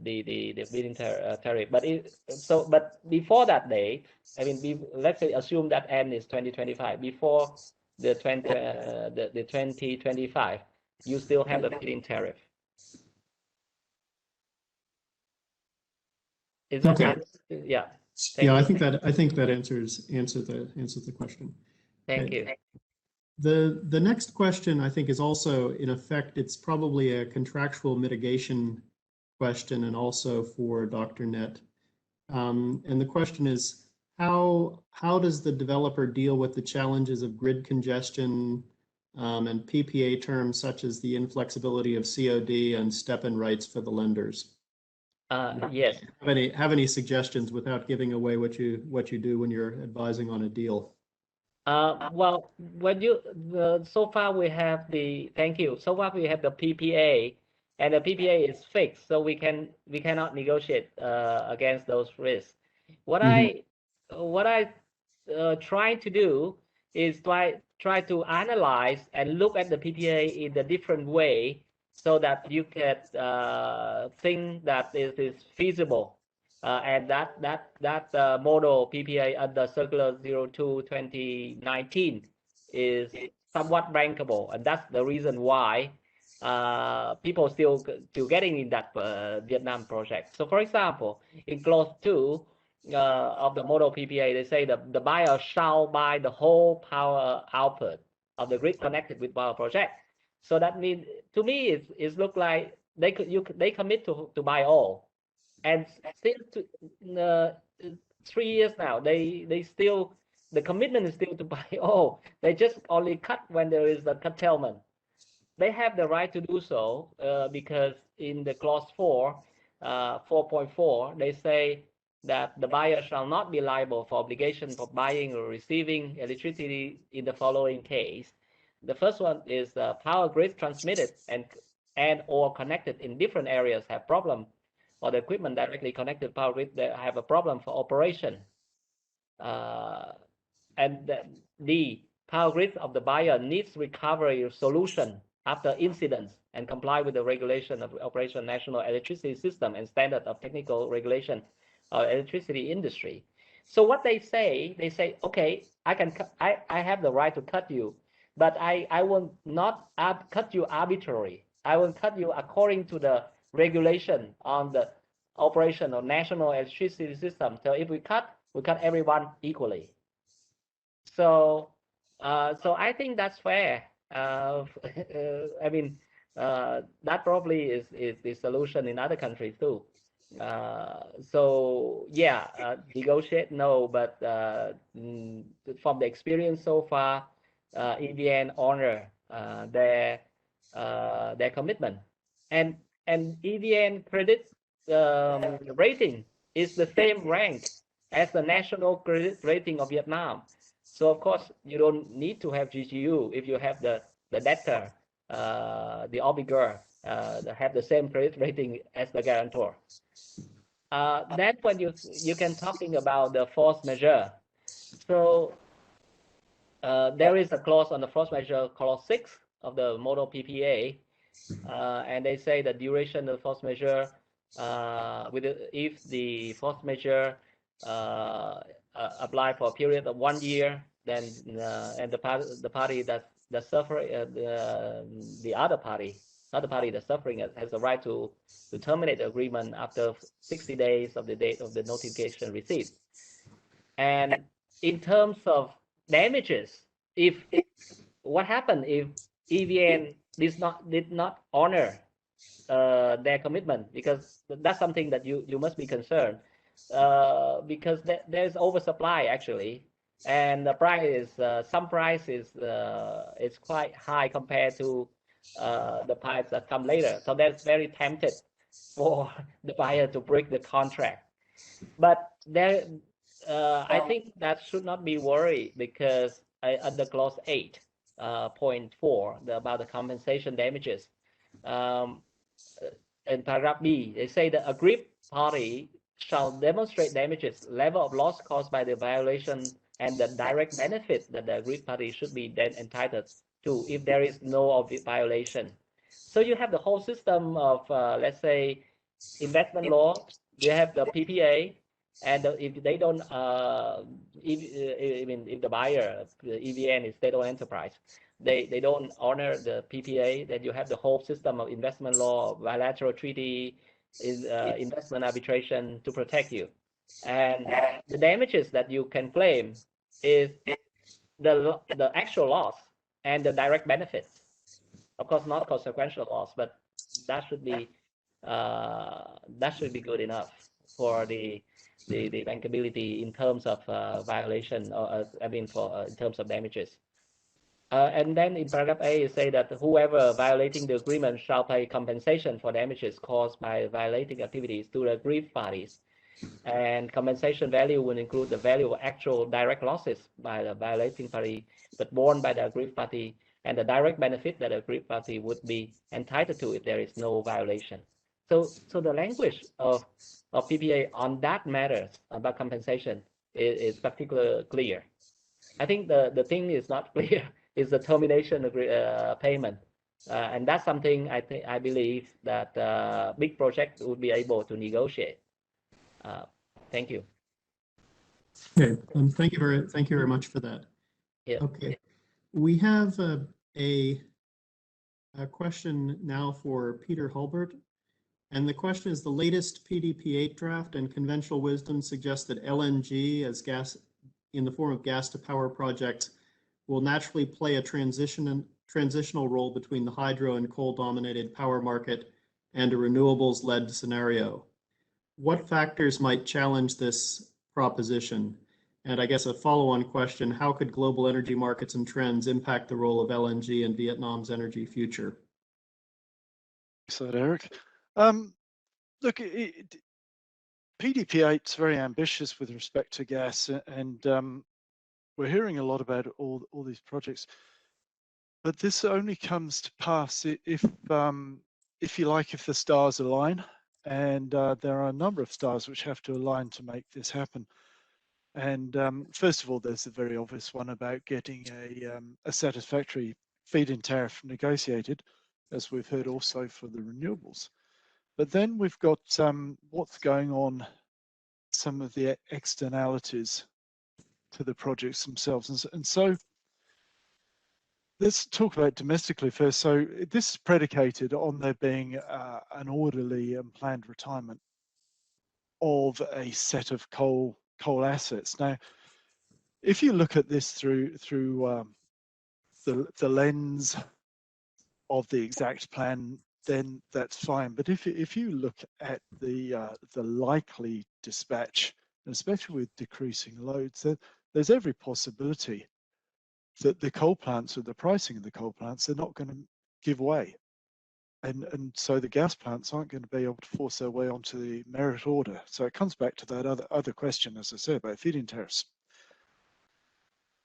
bidding tariff. But before that date, I mean, let's say assume that N is 2025. Before the 2025, you still have the bidding tariff. Is that okay? Yeah. Yeah, I think that answers the question. Thank you. The next question, I think, is also, in effect, it's probably a contractual mitigation question, and also for Dr. Net. And the question is, how does the developer deal with the challenges of grid congestion and PPA terms such as the inflexibility of COD and step-in rights for the lenders? Yes. Have any suggestions without giving away what you do when you're advising on a deal? Well, when you so far we have thank you. So far we have the PPA, and the PPA is fixed, so we cannot negotiate against those risks. What I try to do is try to analyze and look at the PPA in a different way, so that you can think that it is feasible, and that model PPA under Circular 02/2019 is somewhat bankable, and that's the reason why people still getting in that Vietnam project. So, for example, in clause 2 of the model PPA, they say that the buyer shall buy the whole power output of the grid connected with power project. So that means, to me, it look like they commit to buy all, and still 3 years now, they still, the commitment is still to buy all. They just only cut when there is a curtailment. They have the right to do so because in the clause 4.4, they say that the buyer shall not be liable for obligation for buying or receiving electricity in the following case. The first one is power grid transmitted and or connected in different areas have problem, or the equipment directly connected to power grid, they have a problem for operation. And the power grid of the buyer needs recovery solution after incidents and comply with the regulation of operation national electricity system and standard of technical regulation of electricity industry. So what they say, okay, I have the right to cut you, but I will not cut you arbitrarily. I will cut you according to the regulation on the operation of national electricity system. So if we cut everyone equally. So I think that's fair. I mean, that probably is the solution in other countries too. So yeah, negotiate, no, but from the experience so far, EVN honor their commitment, and EVN credit rating is the same rank as the national credit rating of Vietnam. So of course, you don't need to have GGU if you have the debtor, the obligor, have the same credit rating as the guarantor. Then when you can talking about the force majeure. So there is a clause on the force majeure, clause 6 of the model PPA, and they say the duration of force majeure if the force majeure apply for a period of 1 year, then and the party that suffer the other party that's suffering has the right to terminate the agreement after 60 days of the date of the notification received. And in terms of damages, if what happened if EVN did not honor their commitment, because that's something that you must be concerned, because there's oversupply actually, and the price is some price is quite high compared to the pipes that come later. So that's very tempted for the buyer to break the contract. But there, I think that should not be worried, because under clause 8.4 about the compensation damages, in paragraph B, they say the aggrieved party shall demonstrate damages, level of loss caused by the violation, and the direct benefit that the aggrieved party should be then entitled to if there is no violation. So you have the whole system of, let's say, investment law. You have the PPA, and if they don't, if the buyer, the EVN is state-owned enterprise, they don't honor the PPA, then you have the whole system of investment law, bilateral treaty, investment arbitration to protect you. And the damages that you can claim is the actual loss and the direct benefits. Of course, not consequential loss, but that should be good enough for the bankability in terms of violation, or in terms of damages. And then in paragraph A, you say that whoever violating the agreement shall pay compensation for damages caused by violating activities to the aggrieved parties. And compensation value will include the value of actual direct losses by the violating party, but borne by the aggrieved party, and the direct benefit that the aggrieved party would be entitled to if there is no violation. So the language of PPA on that matter about compensation is particularly clear. I think the thing is not clear is the termination payment, and that's something I believe that big project would be able to negotiate. Thank you. Okay, thank you very much for that. Yeah. Okay, we have a question now for Peter Hulbert, and the question is: the latest PDP8 draft and conventional wisdom suggests that LNG as gas in the form of gas to power projects will naturally play a transitional role between the hydro and coal dominated power market and a renewables led scenario. What factors might challenge this proposition? And I guess a follow-on question, how could global energy markets and trends impact the role of LNG in Vietnam's energy future? So, Eric, look, PDP8 is very ambitious with respect to gas, and we're hearing a lot about all these projects. But this only comes to pass if you like, if the stars align, and there are a number of stars which have to align to make this happen. And first of all, there's the very obvious one about getting a satisfactory feed-in tariff negotiated, as we've heard also for the renewables. But then we've got what's going on, some of the externalities to the projects themselves. And so let's talk about domestically first. So this is predicated on there being an orderly and planned retirement of a set of coal assets. Now, if you look at this through the lens of the exact plan, then that's fine. But if you look at the likely dispatch, and especially with decreasing loads, there's every possibility that the coal plants, or the pricing of the coal plants, are not going to give way. And so the gas plants aren't going to be able to force their way onto the merit order. So it comes back to that other question, as I said, about feed-in tariffs.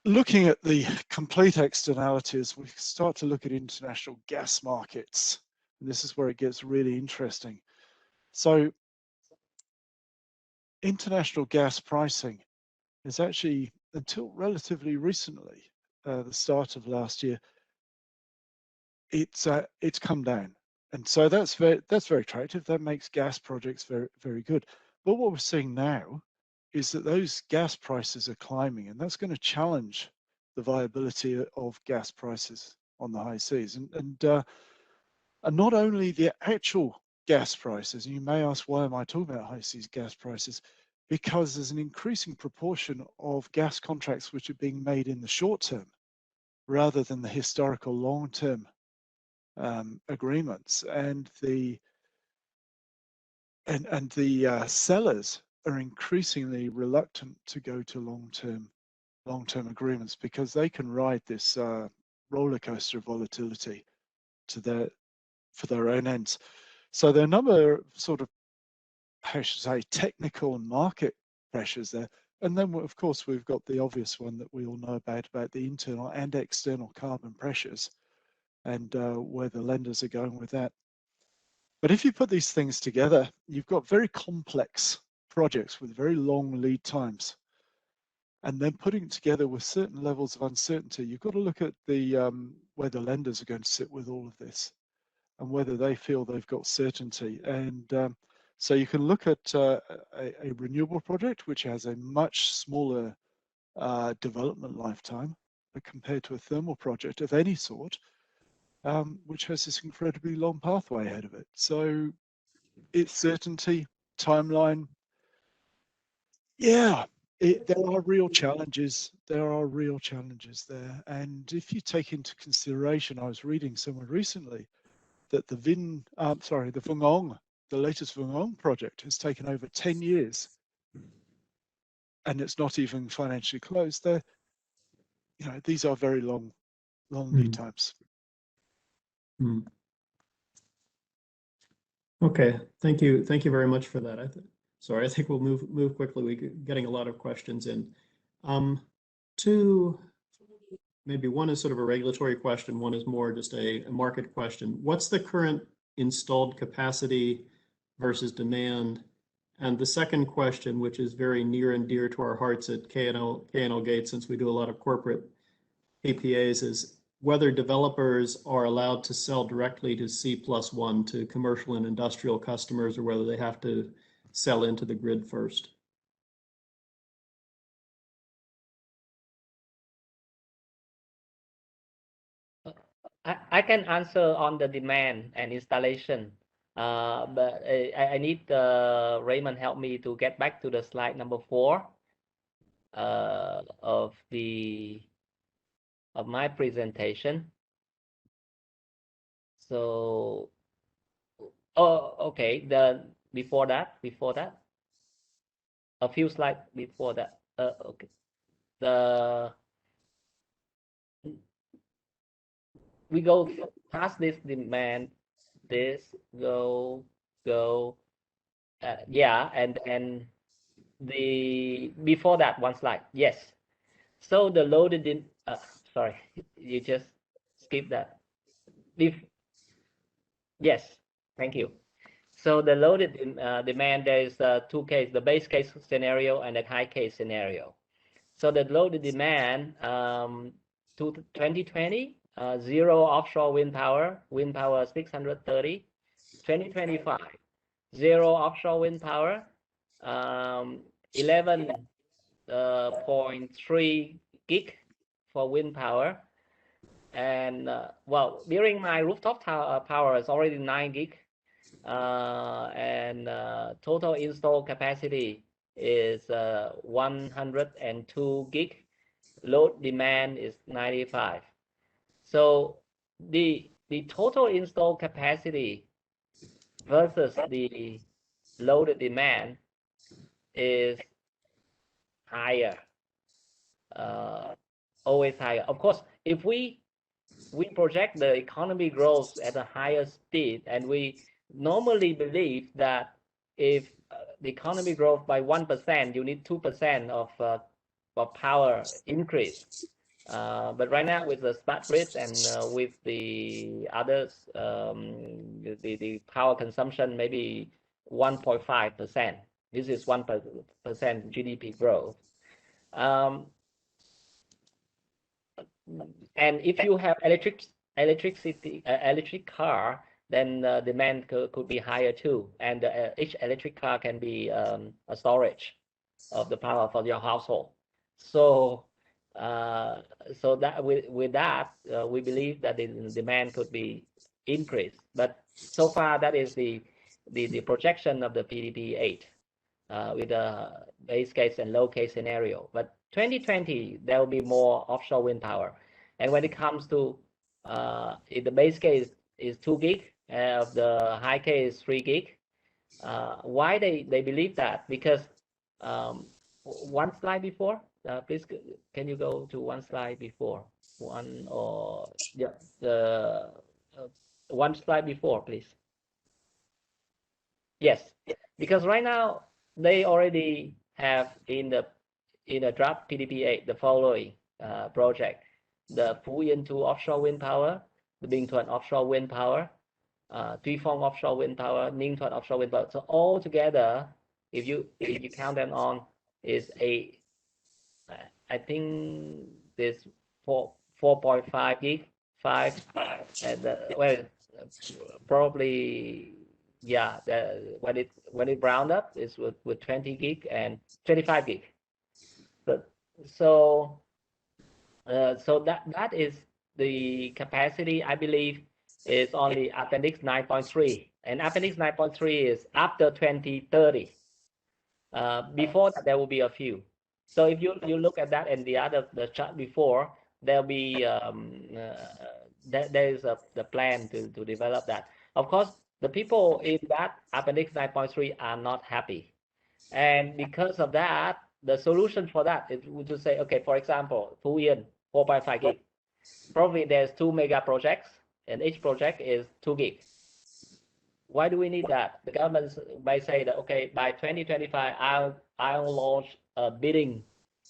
looking at the complete externalities, we start to look at international gas markets. And this is where it gets really interesting. So international gas pricing is actually, until relatively recently, the start of last year, it's come down. And so that's very attractive. That makes gas projects very, very good. But what we're seeing now is that those gas prices are climbing, and that's going to challenge the viability of gas prices on the high seas. And not only the actual gas prices, and you may ask, why am I talking about high seas gas prices? Because there's an increasing proportion of gas contracts which are being made in the short term rather than the historical long-term agreements, and the sellers are increasingly reluctant to go to long-term agreements because they can ride this roller coaster of volatility for their own ends. So there are a number of sort of, how should I say, technical and market pressures there. And then, of course, we've got the obvious one that we all know about the internal and external carbon pressures, and where the lenders are going with that. But if you put these things together, you've got very complex projects with very long lead times. And then putting it together with certain levels of uncertainty, you've got to look at the where the lenders are going to sit with all of this and whether they feel they've got certainty. And so you can look at a renewable project, which has a much smaller development lifetime compared to a thermal project of any sort, which has this incredibly long pathway ahead of it. So it's certainty, timeline. Yeah, there are real challenges. There are real challenges there. And if you take into consideration, I was reading somewhere recently that the Vung the latest Vung project has taken over 10 years, and it's not even financially closed. There, you know, these are very long lead times. Okay, thank you very much for that. I think we'll move quickly. We're getting a lot of questions in. Two, maybe one is sort of a regulatory question, one is more just a market question. What's the current installed capacity versus demand? And the second question, which is very near and dear to our hearts at K&L Gates, since we do a lot of corporate PPAs, is whether developers are allowed to sell directly to C+1 to commercial and industrial customers, or whether they have to sell into the grid first. I can answer on the demand and installation, but I need Raymond help me to get back to the slide number 4 of my presentation. So, okay, before that, a few slides before that. Okay, we go past this demand, yeah, and the before that one slide, yes. So the loaded in sorry, you just skip that. Yes, thank you. So the loaded demand, there is 2 cases, the base case scenario and the high case scenario. So the loaded demand to 2020, 0 offshore wind power 630. 2025, 0 offshore wind power, 11.3 gig for wind power. And well, during my rooftop power is already 9 gig. And total installed capacity is 102 gig. Load demand is 95. So the total installed capacity versus the loaded demand is higher, always higher. Of course, if we project the economy growth at a higher speed, and we normally believe that if the economy grows by 1%, you need 2% of power increase. But right now with the smart grid and with the others, the power consumption maybe 1.5%. This is 1% GDP growth. And if you have electric car, then demand could be higher too. And each electric car can be a storage of the power for your household. So so that with that, we believe that the demand could be increased. But so far, that is the projection of the PDP-8 with a base case and low case scenario. But 2020, there will be more offshore wind power. And when it comes to if the base case is 2 gig, the high case is 3 gig. Why they believe that? Because one slide before, please, can you go to one slide before? One or yeah, the one slide before, please. Yes, because right now they already have in the draft PDP-8 the following project: the Phú Yên 2 offshore wind power, the Bình Thuận offshore wind power, Tuy Phong offshore wind power, Ninh Thuận offshore wind power. So all together, if you count them on, is I think this 4.5 gig, 5, and well, probably yeah. When it round up, is with 20 gig and 25 gig. But so that is the capacity. I believe is only Appendix 9.3, and Appendix 9.3 is after 2030. Before that, there will be a few. So if you look at that and the chart before, there'll be there is the plan to develop that. Of course, the people in that Appendix 9.3 are not happy, and because of that, the solution for that is to say, okay, for example, Phú Yên 4.5 gig. Probably there's 2 mega projects, and each project is 2 gig. Why do we need that? The government may say that, okay, by 2025, I'll launch a bidding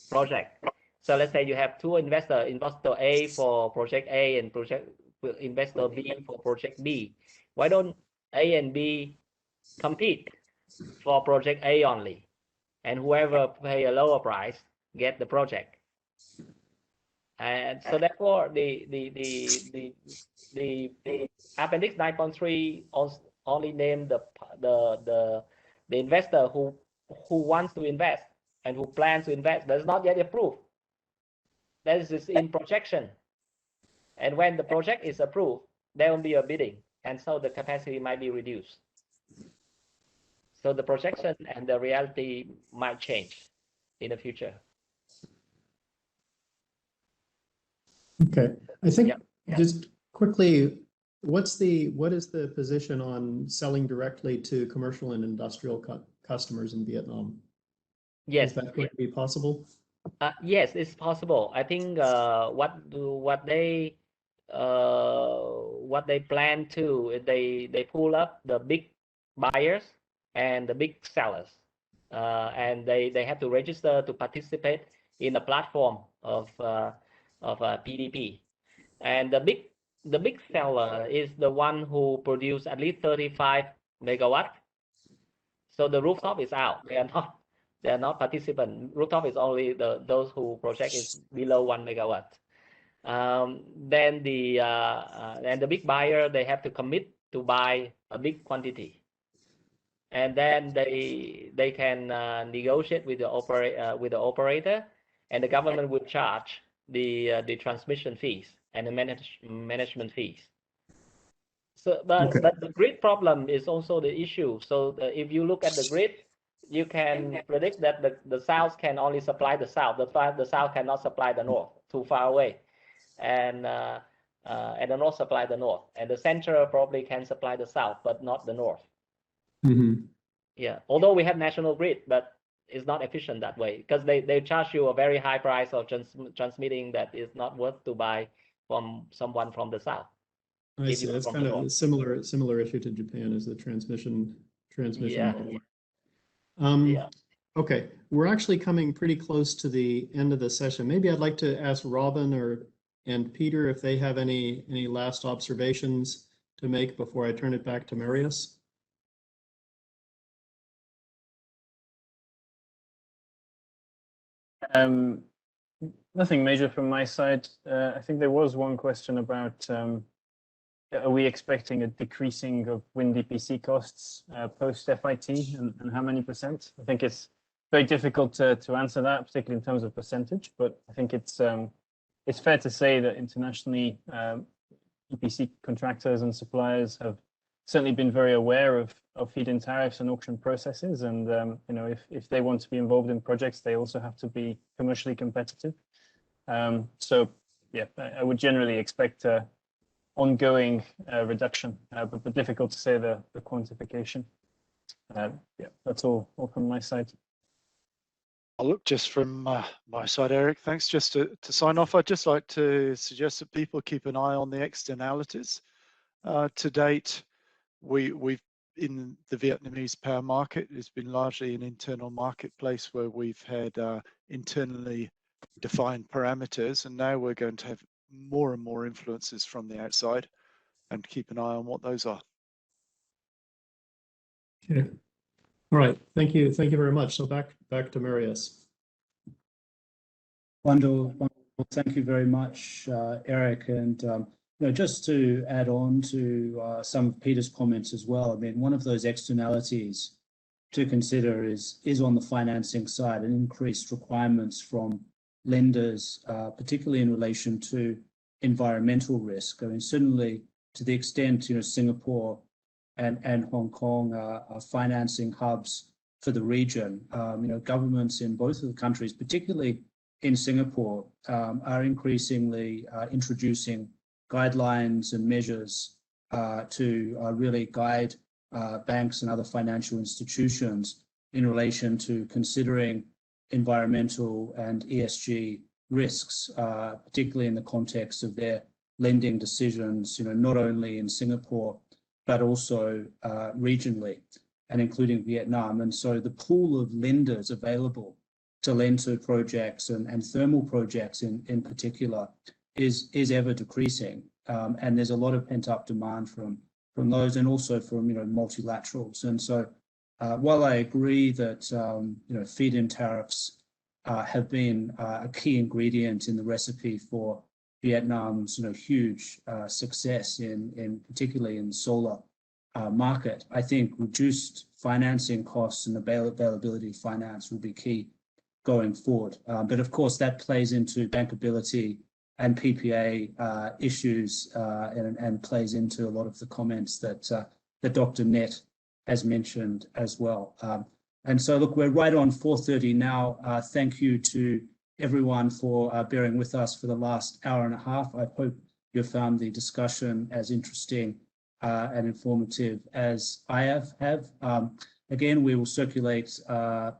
project. So let's say you have 2 investors, investor A for project A and investor B for project B. Why don't A and B compete for project A only? And whoever pay a lower price get the project. And so therefore, the Appendix 9.3 only name the investor who wants to invest and who plans to invest. That's not yet approved. That is in projection. And when the project is approved, there will be a bidding, and so the capacity might be reduced. So the projection and the reality might change in the future. Okay, I think just quickly, what is the position on selling directly to commercial and industrial customers in Vietnam? Yes, is that going to be possible? Yes, it's possible. I think what they plan to, they pull up the big buyers and the big sellers, and they have to register to participate in the platform of PDP. And the big seller is the one who produce at least 35 megawatt. So the rooftop is out. They are not participant. Rooftop is only those who project is below 1 megawatt. Then the big buyer, they have to commit to buy a big quantity, and then they can negotiate with the operator, and the government will charge the transmission fees and the management fees. So, but the grid problem is also the issue. So if you look at the grid, you can predict that the south can only supply the south. The south cannot supply the north, too far away, and the north supply the north, and the center probably can supply the south, but not the north. Mm-hmm. Yeah, although we have national grid, but it's not efficient that way, because they charge you a very high price of transmitting that is not worth to buy from someone from the south. I see. That's kind of a similar issue to Japan, is the transmission Yeah. model. Okay, we're actually coming pretty close to the end of the session. Maybe I'd like to ask Robin and Peter if they have any last observations to make before I turn it back to Marius. Nothing major from my side. I think there was one question about are we expecting a decreasing of wind EPC costs post FIT and how many percent? I think it's very difficult to answer that, particularly in terms of percentage, but I think it's fair to say that internationally EPC contractors and suppliers have certainly been very aware of feed-in tariffs and auction processes, and you know, if they want to be involved in projects, they also have to be commercially competitive. So yeah, I would generally expect ongoing reduction, but difficult to say the quantification. Yeah, that's all from my side. I'll look just from my side, Eric. Thanks. Just to sign off, I'd just like to suggest that people keep an eye on the externalities. To date, we've in the Vietnamese power market, it's been largely an internal marketplace where we've had internally defined parameters, and now we're going to have more and more influences from the outside, and keep an eye on what those are. Okay. All right. Thank you. Thank you very much. So back to Marius. Wonderful. Thank you very much, Eric. And you know, just to add on to some of Peter's comments as well, I mean, one of those externalities to consider is on the financing side, and increased requirements from lenders, particularly in relation to environmental risk. I mean, certainly to the extent, you know, Singapore and Hong Kong are financing hubs for the region. You know, governments in both of the countries, particularly in Singapore, are increasingly introducing guidelines and measures to really guide banks and other financial institutions in relation to considering environmental and ESG risks, particularly in the context of their lending decisions, you know, not only in Singapore, but also regionally, and including Vietnam. And so the pool of lenders available to lend to projects and thermal projects in particular is ever decreasing. And there's a lot of pent-up demand from those, and also from, you know, multilaterals. And so while I agree that you know, feed-in tariffs have been a key ingredient in the recipe for Vietnam's, you know, huge success in particularly in the solar market, I think reduced financing costs and availability of finance will be key going forward. But of course, that plays into bankability and PPA issues, and plays into a lot of the comments that Dr. Nett has mentioned as well. And so, look, we're right on 4:30 now. Thank you to everyone for bearing with us for the last hour and a half. I hope you found the discussion as interesting and informative as I have. Again, we will circulate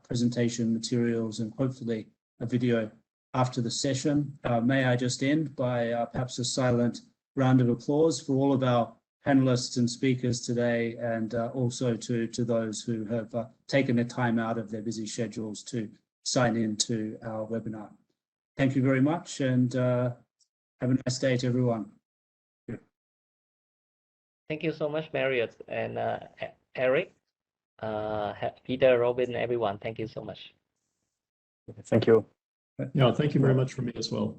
presentation materials and hopefully a video after the session. May I just end by perhaps a silent round of applause for all of our panelists and speakers today, and also to those who have taken the time out of their busy schedules to sign in to our webinar. Thank you very much, and have a nice day to everyone. Thank you so much, Marius and Eric, Peter, Robin, everyone. Thank you so much. Thank you. Yeah, thank you very much for me as well.